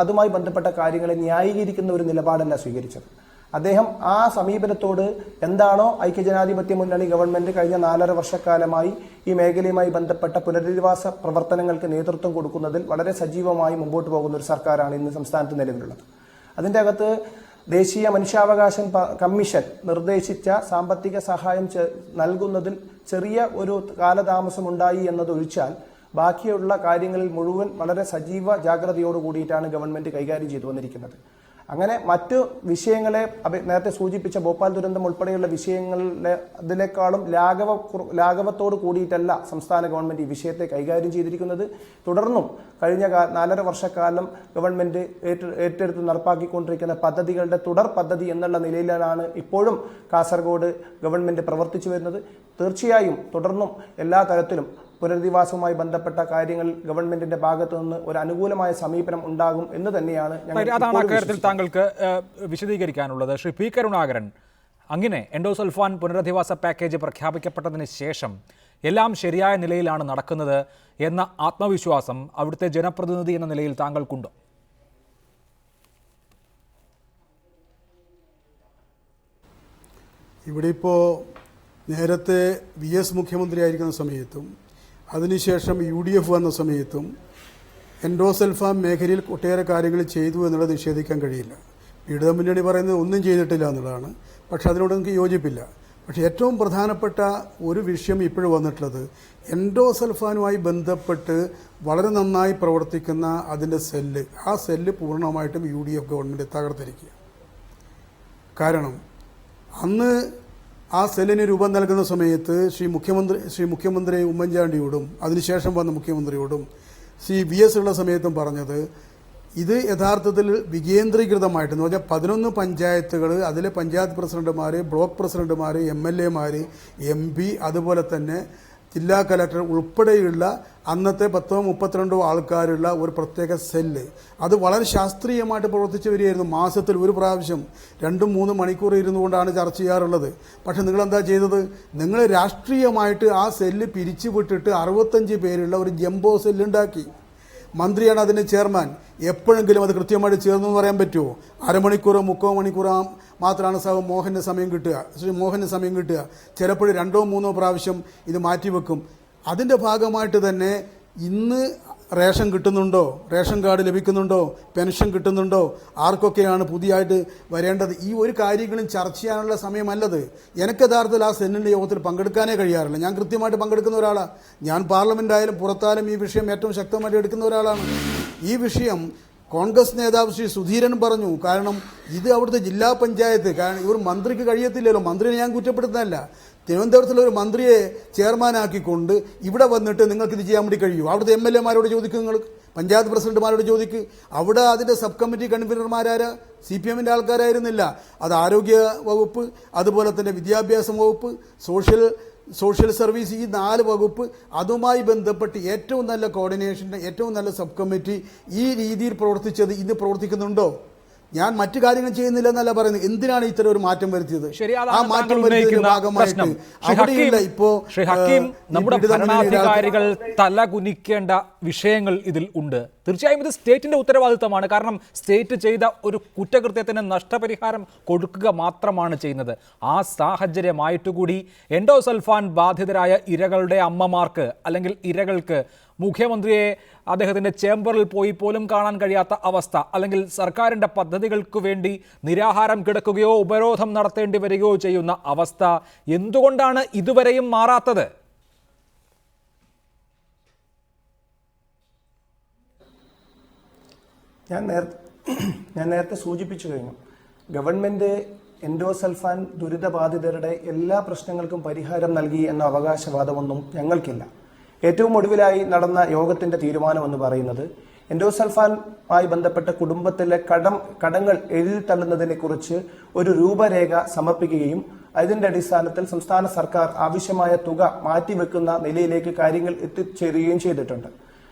അതുമായി ബന്ധപ്പെട്ട കാര്യങ്ങളെ ന്യായീകരിക്കുന്ന ഒരു നിലപാടല്ല സ്വീകരിച്ചത്. അദ്ദേഹം ആ സമീപനത്തോട് എന്താണോ ഐക്യജനാധിപത്യ മുന്നണി ഗവൺമെന്റ് കഴിഞ്ഞ 4.5 വർഷക്കാലമായി ഈ മേഖലയുമായി ബന്ധപ്പെട്ട പുനരധിവാസ പ്രവർത്തനങ്ങൾക്ക് നേതൃത്വം കൊടുക്കുന്നതിൽ വളരെ സജീവമായി മുമ്പോട്ട് പോകുന്ന ഒരു സർക്കാരാണ് ഇന്ന് സംസ്ഥാനത്ത് നിലവിലുള്ളത്. അതിൻ്റെ അകത്ത് ദേശീയ മനുഷ്യാവകാശ കമ്മീഷൻ നിർദ്ദേശിച്ച സാമ്പത്തിക സഹായം നൽകുന്നതിൽ ചെറിയ ഒരു കാലതാമസമുണ്ടായി എന്നതൊഴിച്ചാൽ ബാക്കിയുള്ള കാര്യങ്ങളിൽ മുഴുവൻ വളരെ സജീവ ജാഗ്രതയോട് കൂടിയിട്ടാണ് ഗവൺമെന്റ് കൈകാര്യം ചെയ്തു വന്നിരിക്കുന്നത്. അങ്ങനെ മറ്റു വിഷയങ്ങളെ നേരത്തെ സൂചിപ്പിച്ച ഭോപ്പാൽ ദുരന്തം ഉൾപ്പെടെയുള്ള വിഷയങ്ങളിലെ അതിനേക്കാളും ലാഘവത്തോട് കൂടിയിട്ടല്ല സംസ്ഥാന ഗവൺമെന്റ് ഈ വിഷയത്തെ കൈകാര്യം ചെയ്തിരിക്കുന്നത്. തുടർന്നും കഴിഞ്ഞ 4.5 വർഷക്കാലം ഗവൺമെന്റ് ഏറ്റെടുത്ത് നടപ്പാക്കിക്കൊണ്ടിരിക്കുന്ന പദ്ധതികളുടെ തുടർ പദ്ധതി എന്നുള്ള നിലയിലാണ് ഇപ്പോഴും കാസർഗോഡ് ഗവൺമെന്റ് പ്രവർത്തിച്ചു വരുന്നത്. തീർച്ചയായും തുടർന്നും എല്ലാ തരത്തിലും പുനരധിവാസവുമായി ബന്ധപ്പെട്ട കാര്യങ്ങൾ ഗവൺമെന്റിന്റെ ഭാഗത്തു നിന്ന് ഒരു അനുകൂലമായ സമീപനം ഉണ്ടാകും എന്ന് തന്നെയാണ് അതാണ് അക്കാര്യത്തിൽ താങ്കൾക്ക് വിശദീകരിക്കാനുള്ളത്. ശ്രീ പി കരുണാകരൻ, അങ്ങനെ എൻഡോസൾഫാൻ പുനരധിവാസ പാക്കേജ് പ്രഖ്യാപിക്കപ്പെട്ടതിന് ശേഷം എല്ലാം ശരിയായ നിലയിലാണ് നടക്കുന്നത് എന്ന ആത്മവിശ്വാസം അവിടുത്തെ ജനപ്രതിനിധി എന്ന നിലയിൽ താങ്കൾക്കുണ്ടോ? ഇവിടെ ഇപ്പോൾ നേരത്തെ VS മുഖ്യമന്ത്രിയായിരിക്കുന്ന സമയത്തും അതിനുശേഷം UDF വന്ന സമയത്തും എൻഡോസൾഫാൻ മേഖലയിൽ ഒട്ടേറെ കാര്യങ്ങൾ ചെയ്തു എന്നുള്ളത് നിഷേധിക്കാൻ കഴിയില്ല. ഇടതു മുന്നണി പറയുന്നത് ഒന്നും ചെയ്തിട്ടില്ല എന്നുള്ളതാണ്. പക്ഷെ അതിനോട് എനിക്ക് യോജിപ്പില്ല. പക്ഷേ ഏറ്റവും പ്രധാനപ്പെട്ട ഒരു വിഷയം ഇപ്പോഴും വന്നിട്ടുള്ളത് എൻഡോസൾഫാനുമായി ബന്ധപ്പെട്ട് വളരെ നന്നായി പ്രവർത്തിക്കുന്ന അതിൻ്റെ സെല്ല്, ആ സെല്ല് പൂർണ്ണമായിട്ടും UDF ഗവൺമെൻറ് തകർത്തിരിക്കുക. കാരണം അന്ന് ആ സെല്ലിന് രൂപം നൽകുന്ന സമയത്ത് ശ്രീ മുഖ്യമന്ത്രി ഉമ്മൻചാണ്ടിയോടും അതിനുശേഷം വന്ന മുഖ്യമന്ത്രിയോടും ശ്രീ VS ഉള്ള സമയത്തും പറഞ്ഞത് ഇത് യഥാർത്ഥത്തിൽ വികേന്ദ്രീകൃതമായിട്ട് എന്ന് പറഞ്ഞാൽ 11 പഞ്ചായത്തുകൾ, അതിലെ പഞ്ചായത്ത് പ്രസിഡന്റുമാർ, ബ്ലോക്ക് പ്രസിഡന്റുമാർ, MLA മാർ, MP, അതുപോലെ തന്നെ ജില്ലാ കലക്ടർ ഉൾപ്പെടെയുള്ള അന്നത്തെ 32 ആൾക്കാരുള്ള ഒരു പ്രത്യേക സെല്ല്, അത് വളരെ ശാസ്ത്രീയമായിട്ട് പ്രവർത്തിച്ചു വരികയായിരുന്നു. മാസത്തിൽ ഒരു പ്രാവശ്യം 2-3 മണിക്കൂർ ഇരുന്നുകൊണ്ടാണ് ചർച്ച ചെയ്യാറുള്ളത്. പക്ഷെ നിങ്ങളെന്താ ചെയ്തത്? നിങ്ങൾ രാഷ്ട്രീയമായിട്ട് ആ സെല്ല് പിരിച്ചുവിട്ടിട്ട് 65 പേരുള്ള ഒരു ജംബോ സെല്ലുണ്ടാക്കി. മന്ത്രിയാണ് അതിൻ്റെ ചെയർമാൻ. എപ്പോഴെങ്കിലും അത് കൃത്യമായിട്ട് ചേർന്നു എന്ന് പറയാൻ പറ്റുമോ? അരമണിക്കൂറോ 30 മണിക്കൂറോ മാത്രമാണ് ശ്രീ മോഹൻ്റെ സമയം കിട്ടുക. ചിലപ്പോൾ 2-3 പ്രാവശ്യം ഇത് മാറ്റിവെക്കും. അതിൻ്റെ ഭാഗമായിട്ട് തന്നെ ഇന്ന് റേഷൻ കിട്ടുന്നുണ്ടോ, റേഷൻ കാർഡ് ലഭിക്കുന്നുണ്ടോ, പെൻഷൻ കിട്ടുന്നുണ്ടോ, ആർക്കൊക്കെയാണ് പുതിയതായിട്ട് വരേണ്ടത്, ഈ ഒരു കാര്യങ്ങളും ചർച്ച ചെയ്യാനുള്ള സമയമല്ലത്. എനിക്ക് യഥാർത്ഥത്തിൽ ആ സെല്ലിൻ്റെ യോഗത്തിൽ പങ്കെടുക്കാനേ കഴിയാറില്ല. ഞാൻ കൃത്യമായിട്ട് പങ്കെടുക്കുന്ന ഒരാളാണ്. ഞാൻ പാർലമെൻറ്റായാലും പുറത്തായാലും ഈ വിഷയം ഏറ്റവും ശക്തമായിട്ട് എടുക്കുന്ന ഒരാളാണ്. ഈ വിഷയം കോൺഗ്രസ് നേതാവ് ശ്രീ സുധീരൻ പറഞ്ഞു. കാരണം ഇത് അവിടുത്തെ ജില്ലാ പഞ്ചായത്ത്, കാരണം ഒരു മന്ത്രിക്ക് കഴിയത്തില്ലല്ലോ. മന്ത്രിനെ ഞാൻ കുറ്റപ്പെടുത്തുന്നതല്ല. തിരുവനന്തപുരത്തുള്ള ഒരു മന്ത്രിയെ ചെയർമാനാക്കിക്കൊണ്ട് ഇവിടെ വന്നിട്ട് നിങ്ങൾക്കിത് ചെയ്യാൻ വേണ്ടി കഴിയുമോ? അവിടുത്തെ MLA മാരോട് ചോദിക്കും, നിങ്ങൾ പഞ്ചായത്ത് പ്രസിഡന്റുമാരോട് ചോദിക്കുക. അവിടെ അതിൻ്റെ സബ് കമ്മിറ്റി കൺവീനർമാരാരാ? CPM-ൻ്റെ ആൾക്കാരായിരുന്നില്ല. അത് ആരോഗ്യ വകുപ്പ്, അതുപോലെ തന്നെ വിദ്യാഭ്യാസ വകുപ്പ്, സോഷ്യൽ സർവീസ്, ഈ 4 വകുപ്പ്, അതുമായി ബന്ധപ്പെട്ട് ഏറ്റവും നല്ല കോർഡിനേഷൻ്റെ ഏറ്റവും നല്ല സബ് കമ്മിറ്റി ഈ രീതിയിൽ പ്രവർത്തിച്ചത് ഇന്ന് പ്രവർത്തിക്കുന്നുണ്ടോ? ഞാൻ മറ്റു കാര്യങ്ങൾ ചെയ്യുന്നില്ല എന്നല്ല പറയുന്നത്. എന്തിനാണ് ഇത്തരം ഒരു മാറ്റം വരുത്തിയത്? ആ മാറ്റം വരുത്തിയതിന്റെ ഭാഗമായിട്ട് അവിടെയില്ല ഇപ്പോൾ നമ്മുടെ ഭരണാധികാരികൾ തലകുനിക്കേണ്ട വിഷയങ്ങൾ ഇതിൽ ഉണ്ട്. തീർച്ചയായും ഇത് സ്റ്റേറ്റിന്റെ ഉത്തരവാദിത്തമാണ്. കാരണം സ്റ്റേറ്റ് ചെയ്ത ഒരു കുറ്റകൃത്യത്തിന് നഷ്ടപരിഹാരം കൊടുക്കുക മാത്രമാണ് ചെയ്യുന്നത്. ആ സാഹചര്യമായിട്ടുകൂടി എൻഡോസൾഫാൻ ബാധിതരായ ഇരകളുടെ അമ്മമാർക്ക് അല്ലെങ്കിൽ ഇരകൾക്ക് മുഖ്യമന്ത്രിയെ അദ്ദേഹത്തിൻ്റെ ചേംബറിൽ പോയി പോലും കാണാൻ കഴിയാത്ത അവസ്ഥ, അല്ലെങ്കിൽ സർക്കാരിൻ്റെ പദ്ധതികൾക്ക് വേണ്ടി നിരാഹാരം കിടക്കുകയോ ഉപരോധം നടത്തേണ്ടി വരികയോ ചെയ്യുന്ന അവസ്ഥ എന്തുകൊണ്ടാണ് ഇതുവരെയും മാറാത്തത്? ഞാൻ നേരത്തെ സൂചിപ്പിച്ചു കഴിഞ്ഞു. ഗവൺമെന്റ് എൻഡോസൾഫാൻ ദുരിതബാധിതരുടെ എല്ലാ പ്രശ്നങ്ങൾക്കും പരിഹാരം നൽകി എന്ന അവകാശവാദമൊന്നും ഞങ്ങൾക്കില്ല. ഏറ്റവും ഒടുവിലായി നടന്ന യോഗത്തിന്റെ തീരുമാനം എന്ന് പറയുന്നത് എൻഡോസൾഫാനുമായി ബന്ധപ്പെട്ട കുടുംബത്തിലെ കടങ്ങൾ എഴുതി തള്ളുന്നതിനെ കുറിച്ച് ഒരു രൂപരേഖ സമർപ്പിക്കുകയും അതിന്റെ അടിസ്ഥാനത്തിൽ സംസ്ഥാന സർക്കാർ ആവശ്യമായ തുക മാറ്റിവെക്കുന്ന നിലയിലേക്ക് കാര്യങ്ങൾ എത്തിച്ചേരുകയും ചെയ്തിട്ടുണ്ട്.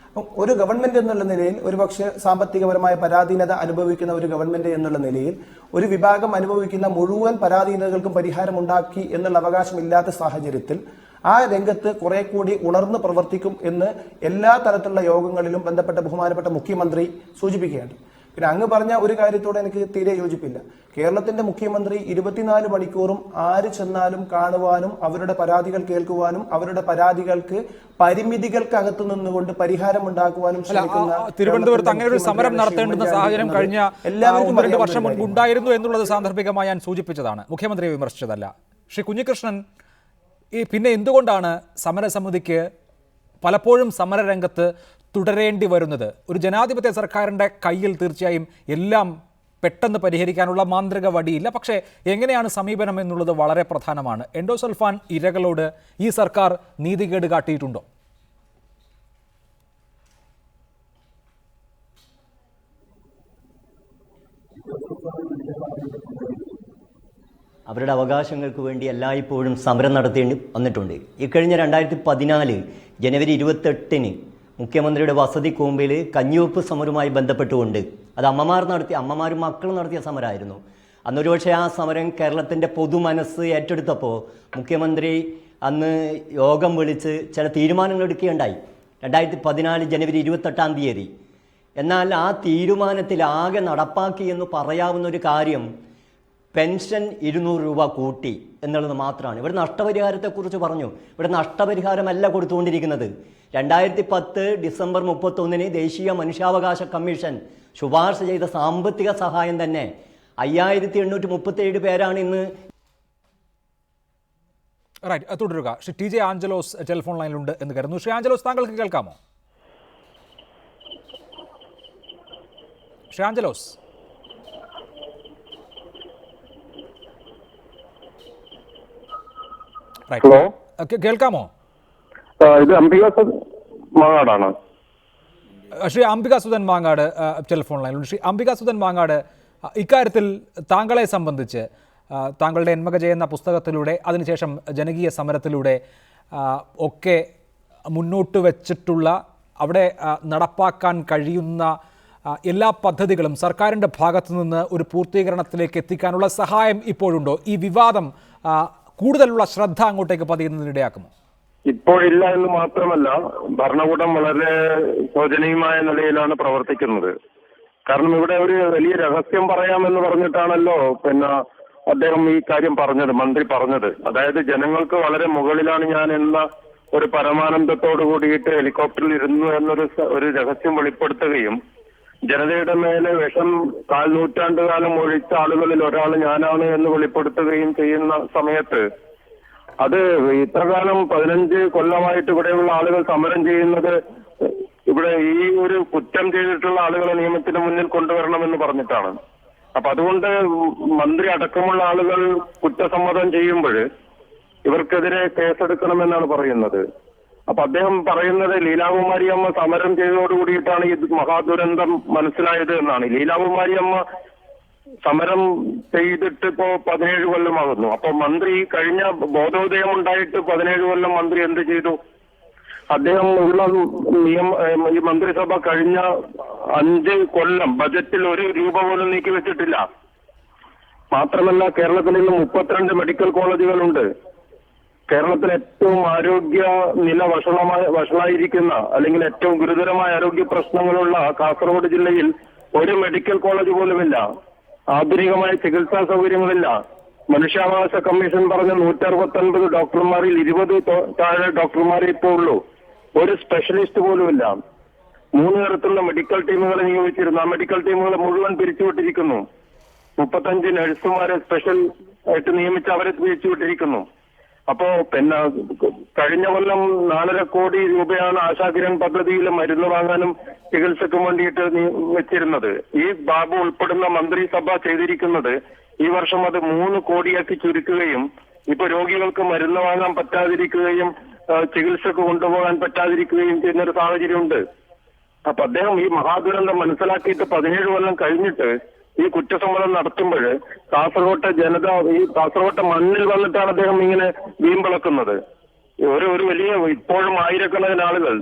ഒരു ഗവൺമെന്റ് എന്നുള്ള നിലയിൽ, ഒരുപക്ഷെ സാമ്പത്തികപരമായ പരാധീനത അനുഭവിക്കുന്ന ഒരു ഗവൺമെന്റ് എന്നുള്ള നിലയിൽ ഒരു വിഭാഗം അനുഭവിക്കുന്ന മുഴുവൻ പരാധീനതകൾക്കും പരിഹാരം ഉണ്ടാക്കി എന്നുള്ള അവകാശമില്ലാത്ത സാഹചര്യത്തിൽ ആ രംഗത്ത് കുറെ കൂടി ഉണർന്ന് പ്രവർത്തിക്കും എന്ന് എല്ലാ തരത്തിലുള്ള യോഗങ്ങളിലും ബന്ധപ്പെട്ട ബഹുമാനപ്പെട്ട മുഖ്യമന്ത്രി സൂചിപ്പിക്കുകയാണ്. പിന്നെ അങ്ങ് പറഞ്ഞ ഒരു കാര്യത്തോടെ എനിക്ക് തീരെ യോജിപ്പില്ല. കേരളത്തിന്റെ മുഖ്യമന്ത്രി 24 മണിക്കൂറും ആര് ചെന്നാലും കാണുവാനും അവരുടെ പരാതികൾ കേൾക്കുവാനും അവരുടെ പരാതികൾക്ക് പരിമിതികൾക്കകത്തു നിന്നുകൊണ്ട് പരിഹാരം ഉണ്ടാക്കുവാനും ശ്രമിക്കുന്ന തിരുവനന്തപുരത്ത് അങ്ങനെ ഒരു സമരം നടത്തേണ്ടുന്ന സാഹചര്യം കഴിഞ്ഞ 2 വർഷം മുൻപ് ഉണ്ടായിരുന്നു എന്നുള്ളത് സാന്ദർഭികമായി ഞാൻ സൂചിപ്പിച്ചതാണ്, മുഖ്യമന്ത്രിയെ വിമർശിച്ചതല്ല. ശ്രീ കുഞ്ഞികൃഷ്ണൻ, പിന്നെ എന്തുകൊണ്ടാണ് സമരസമിതിക്ക് പലപ്പോഴും സമരരംഗത്ത് തുടരേണ്ടി വരുന്നത്? ഒരു ജനാധിപത്യ സർക്കാരിൻ്റെ കയ്യിൽ തീർച്ചയായും എല്ലാം പെട്ടെന്ന് പരിഹരിക്കാനുള്ള മാന്ത്രിക വടിയില്ല. പക്ഷേ എങ്ങനെയാണ് സമീപനം എന്നുള്ളത് വളരെ പ്രധാനമാണ്. എൻഡോസൾഫാൻ ഇരകളോട് ഈ സർക്കാർ നീതികേട് കാട്ടിയിട്ടുണ്ടോ? അവരുടെ അവകാശങ്ങൾക്ക് വേണ്ടി എല്ലായ്പ്പോഴും സമരം നടത്തേണ്ടി വന്നിട്ടുണ്ട്. ഇക്കഴിഞ്ഞ 2014 ജനുവരി 28 മുഖ്യമന്ത്രിയുടെ വസതി കൂമ്പിൽ കഞ്ഞിവെപ്പ് സമരവുമായി ബന്ധപ്പെട്ടുകൊണ്ട് അത് അമ്മമാരും മക്കളും നടത്തിയ സമരമായിരുന്നു. അന്നൊരു പക്ഷേ ആ സമരം കേരളത്തിൻ്റെ പൊതുമനസ്സ് ഏറ്റെടുത്തപ്പോൾ മുഖ്യമന്ത്രി അന്ന് യോഗം വിളിച്ച് ചില തീരുമാനങ്ങൾ എടുക്കുകയുണ്ടായി 2014 ജനുവരി 28 എന്നാൽ ആ തീരുമാനത്തിൽ ആകെ നടപ്പാക്കി എന്ന് പറയാവുന്ന ഒരു കാര്യം പെൻഷൻ 200 രൂപ കൂട്ടി എന്നുള്ളത് മാത്രമാണ്. ഇവിടെ നഷ്ടപരിഹാരത്തെക്കുറിച്ച് പറഞ്ഞു. ഇവിടെ നഷ്ടപരിഹാരമല്ല കൊടുത്തുകൊണ്ടിരിക്കുന്നത്. 2010 ഡിസംബർ 31 ദേശീയ മനുഷ്യാവകാശ കമ്മീഷൻ ശുപാർശ ചെയ്ത സാമ്പത്തിക സഹായം തന്നെ 5837 പേരാണ് ഇന്ന്. റൈറ്റ്, തുടരുക. Shri T J Angelos telephone ലൈനിലുണ്ട് എന്ന് കരുതുന്നു. ശ്രീ ആഞ്ചലോസ്, താങ്കൾക്ക് കേൾക്കാമോ? ശ്രീ ആഞ്ചലോസ്, ഹലോ, കേൾക്കാമോ? ഇത് മാങ്ങാടാണ്. ശ്രീ അംബികാസുധൻ മാങ്ങാട് ടെലിഫോൺ ലൈനിലുണ്ട്. ശ്രീ അംബികാസുധൻ മാങ്ങാട്, ഇക്കാര്യത്തിൽ താങ്കളെ സംബന്ധിച്ച് താങ്കളുടെ എന്മകജ എന്ന പുസ്തകത്തിലൂടെ അതിനുശേഷം ജനകീയ സമരത്തിലൂടെ ഒക്കെ മുന്നോട്ട് വച്ചിട്ടുള്ള അവിടെ നടപ്പാക്കാൻ കഴിയുന്ന എല്ലാ പദ്ധതികളും സർക്കാരിൻ്റെ ഭാഗത്തു നിന്ന് ഒരു പൂർത്തീകരണത്തിലേക്ക് എത്തിക്കാനുള്ള സഹായം ഇപ്പോഴുണ്ടോ? ഈ വിവാദം കൂടുതലുള്ള ശ്രദ്ധ അങ്ങോട്ടേക്ക് പതിയുന്നതിനിടയാക്കുമോ? ഇപ്പോഴില്ല എന്ന് മാത്രമല്ല, ഭരണകൂടം വളരെ ശോചനീയമായ നിലയിലാണ് പ്രവർത്തിക്കുന്നത്. കാരണം ഇവിടെ ഒരു വലിയ രഹസ്യം പറയാമെന്ന് പറഞ്ഞിട്ടാണല്ലോ അദ്ദേഹം ഈ കാര്യം പറഞ്ഞത്, മന്ത്രി പറഞ്ഞത്. അതായത് ജനങ്ങൾക്ക് വളരെ മുകളിലാണ് ഞാൻ എന്ന ഒരു പരമാനന്ദത്തോടു കൂടിയിട്ട് ഹെലികോപ്റ്ററിൽ ഇരുന്നു എന്നൊരു രഹസ്യം വെളിപ്പെടുത്തുകയും ജനതയുടെ മേലെ വിഷം 4 നൂറ്റാണ്ട് കാലം ഒഴിച്ച ആളുകളിൽ ഒരാൾ ഞാനാണ് എന്ന് വെളിപ്പെടുത്തുകയും ചെയ്യുന്ന സമയത്ത് അത് ഇത്രകാലം 15 കൊല്ലമായിട്ട് ഇവിടെയുള്ള ആളുകൾ സമരം ചെയ്യുന്നത് ഇവിടെ ഈ ഒരു കുറ്റം ചെയ്തിട്ടുള്ള ആളുകളെ നിയമത്തിന് മുന്നിൽ കൊണ്ടുവരണമെന്ന് പറഞ്ഞിട്ടാണ്. അപ്പൊ അതുകൊണ്ട് മന്ത്രി അടക്കമുള്ള ആളുകൾ കുറ്റസമ്മതം ചെയ്യുമ്പോൾ ഇവർക്കെതിരെ കേസെടുക്കണമെന്നാണ് പറയുന്നത്. അപ്പൊ അദ്ദേഹം പറയുന്നത് ലീലാകുമാരി അമ്മ സമരം ചെയ്തതോടുകൂടിയിട്ടാണ് ഈ മഹാദുരന്തം മനസ്സിലായത് എന്നാണ്. ലീലാകുമാരി അമ്മ സമരം ചെയ്തിട്ട് ഇപ്പോ 17 കൊല്ലമാകുന്നു. അപ്പൊ മന്ത്രി കഴിഞ്ഞ ബോധോദയം ഉണ്ടായിട്ട് 17 കൊല്ലം മന്ത്രി എന്ത് ചെയ്തു? അദ്ദേഹം ഉള്ള ഈ മന്ത്രിസഭ കഴിഞ്ഞ 5 കൊല്ലം ബജറ്റിൽ 1 രൂപ പോലും നീക്കി വെച്ചിട്ടില്ല. മാത്രമല്ല, കേരളത്തിൽ ഇന്ന് 32 മെഡിക്കൽ കോളേജുകളുണ്ട്. കേരളത്തിൽ ഏറ്റവും ആരോഗ്യ നില വഷളായിരിക്കുന്ന അല്ലെങ്കിൽ ഏറ്റവും ഗുരുതരമായ ആരോഗ്യ പ്രശ്നങ്ങളുള്ള കാസർഗോഡ് ജില്ലയിൽ ഒരു മെഡിക്കൽ കോളേജ് പോലുമില്ല. ആധുനികമായ ചികിത്സാ സൗകര്യങ്ങളില്ല. മനുഷ്യാവകാശ കമ്മീഷൻ പറഞ്ഞ 169 ഡോക്ടർമാരിൽ 20 താഴെ ഡോക്ടർമാരെ ഇപ്പോൾ ഉള്ളൂ. ഒരു സ്പെഷ്യലിസ്റ്റ് പോലുമില്ല. 3 തരത്തിലുള്ള മെഡിക്കൽ ടീമുകളെ നിയോഗിച്ചിരുന്നു. ആ മെഡിക്കൽ ടീമുകളെ മുഴുവൻ പിരിച്ചുവിട്ടിരിക്കുന്നു. 35 നഴ്സുമാരെ സ്പെഷ്യൽ ആയിട്ട് നിയമിച്ച് അവരെ പിരിച്ചുവിട്ടിരിക്കുന്നു. അപ്പോ കഴിഞ്ഞ കൊല്ലം 4.5 കോടി രൂപയാണ് ആശാകിരൺ പദ്ധതിയിൽ മരുന്ന് വാങ്ങാനും ചികിത്സക്കും വേണ്ടിയിട്ട് വെച്ചിരുന്നത്. ഈ ബാബു ഉൾപ്പെടുന്ന മന്ത്രിസഭ ചെയ്തിരിക്കുന്നത് ഈ വർഷം അത് 3 കോടിയാക്കി ചുരുക്കുകയും ഇപ്പൊ രോഗികൾക്ക് മരുന്ന് വാങ്ങാൻ പറ്റാതിരിക്കുകയും ചികിത്സക്ക് കൊണ്ടുപോകാൻ പറ്റാതിരിക്കുകയും ചെയ്യുന്ന ഒരു സാഹചര്യമുണ്ട്. അപ്പൊ അദ്ദേഹം ഈ മഹാദുരന്തം മനസ്സിലാക്കിയിട്ട് 17 കൊല്ലം കഴിഞ്ഞിട്ട് ഈ കുറ്റസമ്മതം നടത്തുമ്പോൾ കാസർകോട്ടെ ജനത ഈ കാസർകോട്ടെ മണ്ണിൽ വന്നിട്ടാണ് അദ്ദേഹം ഇങ്ങനെ വീമ്പിളക്കുന്നത്. ഒരു വലിയ ഇപ്പോഴും ആയിരക്കണക്കിന് ആളുകൾ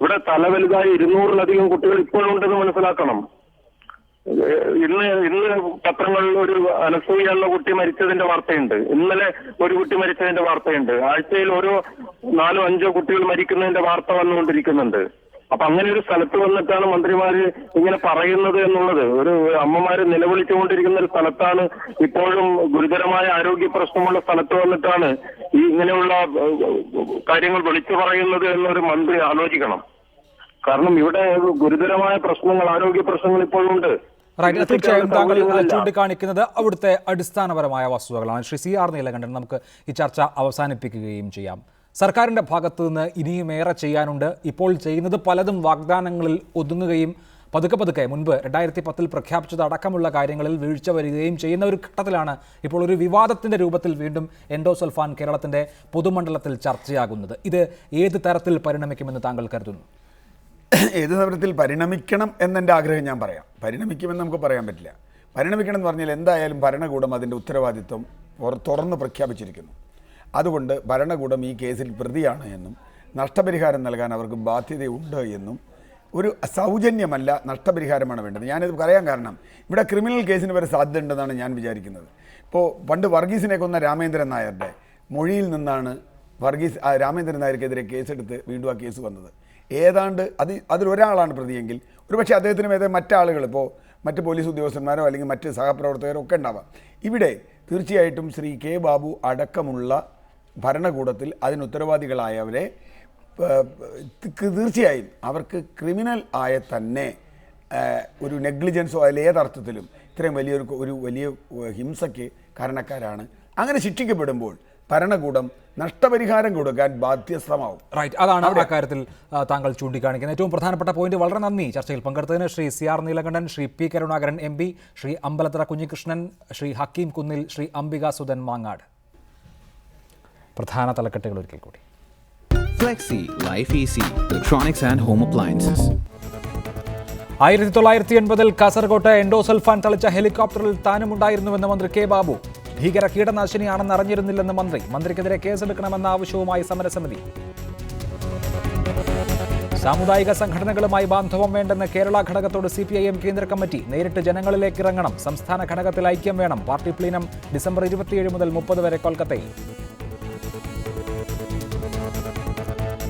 ഇവിടെ തലവലുതായി 200-ലധികം കുട്ടികൾ ഇപ്പോഴും ഉണ്ടെന്ന് മനസ്സിലാക്കണം. ഇന്ന് പത്രങ്ങളിൽ ഒരു അനസൂയ എന്ന കുട്ടി മരിച്ചതിന്റെ വാർത്തയുണ്ട്. ഇന്നലെ ഒരു കുട്ടി മരിച്ചതിന്റെ വാർത്തയുണ്ട്. ആഴ്ചയിൽ ഓരോ 4-5 കുട്ടികൾ മരിക്കുന്നതിന്റെ വാർത്ത വന്നുകൊണ്ടിരിക്കുന്നുണ്ട്. അപ്പൊ അങ്ങനെ ഒരു സ്ഥലത്ത് വന്നിട്ടാണ് മന്ത്രിമാര് ഇങ്ങനെ പറയുന്നത് എന്നുള്ളത്. ഒരു അമ്മമാര് നിലവിളിച്ചുകൊണ്ടിരിക്കുന്ന ഒരു സ്ഥലത്താണ്, ഇപ്പോഴും ഗുരുതരമായ ആരോഗ്യ പ്രശ്നമുള്ള സ്ഥലത്ത് വന്നിട്ടാണ് ഈ ഇങ്ങനെയുള്ള കാര്യങ്ങൾ വിളിച്ചു പറയുന്നത് എന്നൊരു മന്ത്രി ആലോചിക്കണം. കാരണം ഇവിടെ ഗുരുതരമായ പ്രശ്നങ്ങൾ, ആരോഗ്യ പ്രശ്നങ്ങൾ ഇപ്പോഴും ഉണ്ട്. തീർച്ചയായും താങ്കൾ ചൂണ്ടിക്കാണിക്കുന്നത് അവിടുത്തെ അടിസ്ഥാനപരമായ വസ്തുതകളാണ്. ശ്രീ CR നീലകണ്ഠൻ, നമുക്ക് ഈ ചർച്ച അവസാനിപ്പിക്കുകയും ചെയ്യാം. സർക്കാരിൻ്റെ ഭാഗത്തു നിന്ന് ഇനിയും ഏറെ ചെയ്യാനുണ്ട്. ഇപ്പോൾ ചെയ്യുന്നത് പലതും വാഗ്ദാനങ്ങളിൽ ഒതുങ്ങുകയും പതുക്കെ മുൻപ് 2010 പ്രഖ്യാപിച്ചത് അടക്കമുള്ള കാര്യങ്ങളിൽ വീഴ്ച വരികയും ചെയ്യുന്ന ഒരു ഘട്ടത്തിലാണ് ഇപ്പോൾ ഒരു വിവാദത്തിൻ്റെ രൂപത്തിൽ വീണ്ടും എൻഡോസൾഫാൻ കേരളത്തിൻ്റെ പൊതുമണ്ഡലത്തിൽ ചർച്ചയാകുന്നത്. ഇത് ഏത് തരത്തിൽ പരിണമിക്കുമെന്ന് താങ്കൾ കരുതുന്നു? ഏത് തരത്തിൽ പരിണമിക്കണം എന്നെൻ്റെ ആഗ്രഹം ഞാൻ പറയാം. പരിണമിക്കുമെന്ന് നമുക്ക് പറയാൻ പറ്റില്ല. പരിണമിക്കണം എന്ന് പറഞ്ഞാൽ എന്തായാലും ഭരണകൂടം അതിൻ്റെ ഉത്തരവാദിത്വം തുറന്ന് പ്രഖ്യാപിച്ചിരിക്കുന്നു. അതുകൊണ്ട് ഭരണകൂടം ഈ കേസിൽ പ്രതിയാണ് എന്നും നഷ്ടപരിഹാരം നൽകാൻ അവർക്ക് ബാധ്യതയുണ്ട് എന്നും ഒരു സൗജന്യമല്ല, നഷ്ടപരിഹാരമാണ് വേണ്ടത്. ഞാനിത് പറയാൻ കാരണം ഇവിടെ ക്രിമിനൽ കേസിന് വരെ സാധ്യത ഉണ്ടെന്നാണ് ഞാൻ വിചാരിക്കുന്നത്. ഇപ്പോൾ പണ്ട് വർഗീസിനെ കൊന്ന രാമേന്ദ്രൻ നായരുടെ മൊഴിയിൽ നിന്നാണ് രാമേന്ദ്രൻ നായർക്കെതിരെ കേസെടുത്ത് വീണ്ടും ആ കേസ് വന്നത്. ഏതാണ്ട് അതിലൊരാളാണ് പ്രതിയെങ്കിൽ ഒരുപക്ഷെ അദ്ദേഹത്തിന് മേലെ മറ്റാളുകൾ, ഇപ്പോൾ മറ്റ് പോലീസ് ഉദ്യോഗസ്ഥന്മാരോ അല്ലെങ്കിൽ മറ്റ് സഹപ്രവർത്തകരോ ഒക്കെ ഉണ്ടാവാം. ഇവിടെ തീർച്ചയായിട്ടും ശ്രീ കെ ബാബു അടക്കമുള്ള ഭരണകൂടത്തിൽ അതിനുത്തരവാദികളായവരെ തീർച്ചയായും അവർക്ക് ക്രിമിനൽ ആയ തന്നെ ഒരു നെഗ്ലിജൻസോ അതിൽ ഏതർത്ഥത്തിലും ഇത്രയും വലിയ ഹിംസയ്ക്ക് കാരണക്കാരാണ്. അങ്ങനെ ശിക്ഷിക്കപ്പെടുമ്പോൾ ഭരണകൂടം നഷ്ടപരിഹാരം കൊടുക്കാൻ ബാധ്യസ്ഥമാവും. റൈറ്റ്, അതാണ് ആ കാര്യത്തിൽ താങ്കൾ ചൂണ്ടിക്കാണിക്കുന്നത് ഏറ്റവും പ്രധാനപ്പെട്ട പോയിന്റ്. വളരെ നന്ദി ചർച്ചയിൽ പങ്കെടുത്തതിന് Shri CR Neelakantan, Shri P Karunakaran MP, Shri Ambalathara Kunhikrishnan, Shri Hakeem കുന്നിൽ, ശ്രീ അംബിക സുധൻ മാങ്ങാട്. പ്രധാന തലക്കെട്ടുകൾ ഒരിക്കൽ കൂടി. Flexi Life Easy Electronics and Home Appliances. 1980 കാസർകോട്ട് എൻഡോസൾഫാൻ തളിച്ച ഹെലികോപ്റ്ററിൽ താനുമുണ്ടായിരുന്നുവെന്ന് മന്ത്രി കെ ബാബു. ഭീകര കീടനാശിനിയാണെന്ന് അറിഞ്ഞിരുന്നില്ലെന്ന് മന്ത്രിക്കെതിരെ കേസെടുക്കണമെന്ന ആവശ്യവുമായി സമരസമിതി. സാമുദായിക സംഘടനകളുമായി ബാന്ധവം വേണ്ടെന്ന് കേരള ഘടകത്തോട് CPIM കേന്ദ്ര കമ്മിറ്റി. നേരിട്ട് ജനങ്ങളിലേക്ക് ഇറങ്ങണം, സംസ്ഥാന ഘടകത്തിൽ ഐക്യം വേണം. പാർട്ടി പ്ലീനം ഡിസംബർ 27 മുതൽ 30 വരെ കൊൽക്കത്തയിൽ.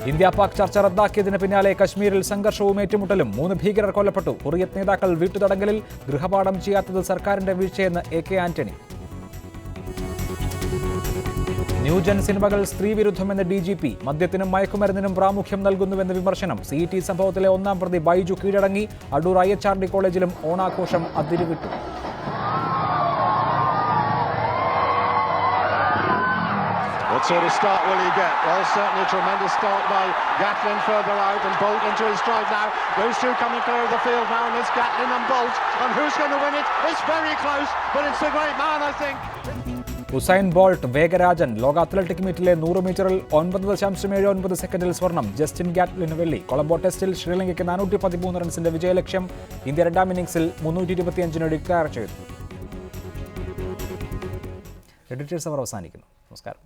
ഇന്ത്യ പാക് ചർച്ച റദ്ദാക്കിയതിന് പിന്നാലെ കശ്മീരിൽ സംഘർഷവും ഏറ്റുമുട്ടലും. 3 ഭീകരർ കൊല്ലപ്പെട്ടു. ഹുറിയത്ത് നേതാക്കൾ വീട്ടുതടങ്കലിൽ. ഗൃഹപാഠം ചെയ്യാത്തത് സർക്കാരിന്റെ വീഴ്ചയെന്ന് AK ആന്റണി. ന്യൂജൻ സിനിമകൾ സ്ത്രീവിരുദ്ധമെന്ന് DGP. മദ്യത്തിനും മയക്കുമരുന്നിനും പ്രാമുഖ്യം നൽകുന്നുവെന്ന് വിമർശനം. CET സംഭവത്തിലെ 1-ാം പ്രതി ബൈജു കീഴടങ്ങി. അടൂർ IHRD കോളേജിലും ഓണാഘോഷം അതിരുവിട്ടു. What sort of start will he get? Well, certainly a tremendous start by Gatlin further out and Bolt into his stride now. Those two coming clear of the field now, and it's Gatlin and Bolt. And who's going to win it? It's very close, but it's the great man, I think. Usain Bolt വേഗരാജൻ. ലോക athletic മീറ്റിലെ 100 മീറ്ററിൽ 9.79 സെക്കൻഡിൽ സ്വർണം. Justin ഗാറ്റ്ലിന് വെള്ളി. കൊളംബോ ടെസ്റ്റിൽ ശ്രീലങ്കയ്ക്ക് 413 റൺസിന്റെ വിജയലക്ഷ്യം. India 2-ാം ഇന്നിംഗ്സിൽ 325 declare ചെയ്തു. എഡിറ്റേഴ്സ് അവർ അവസാനിക്കുന്നു. നമസ്കാരം.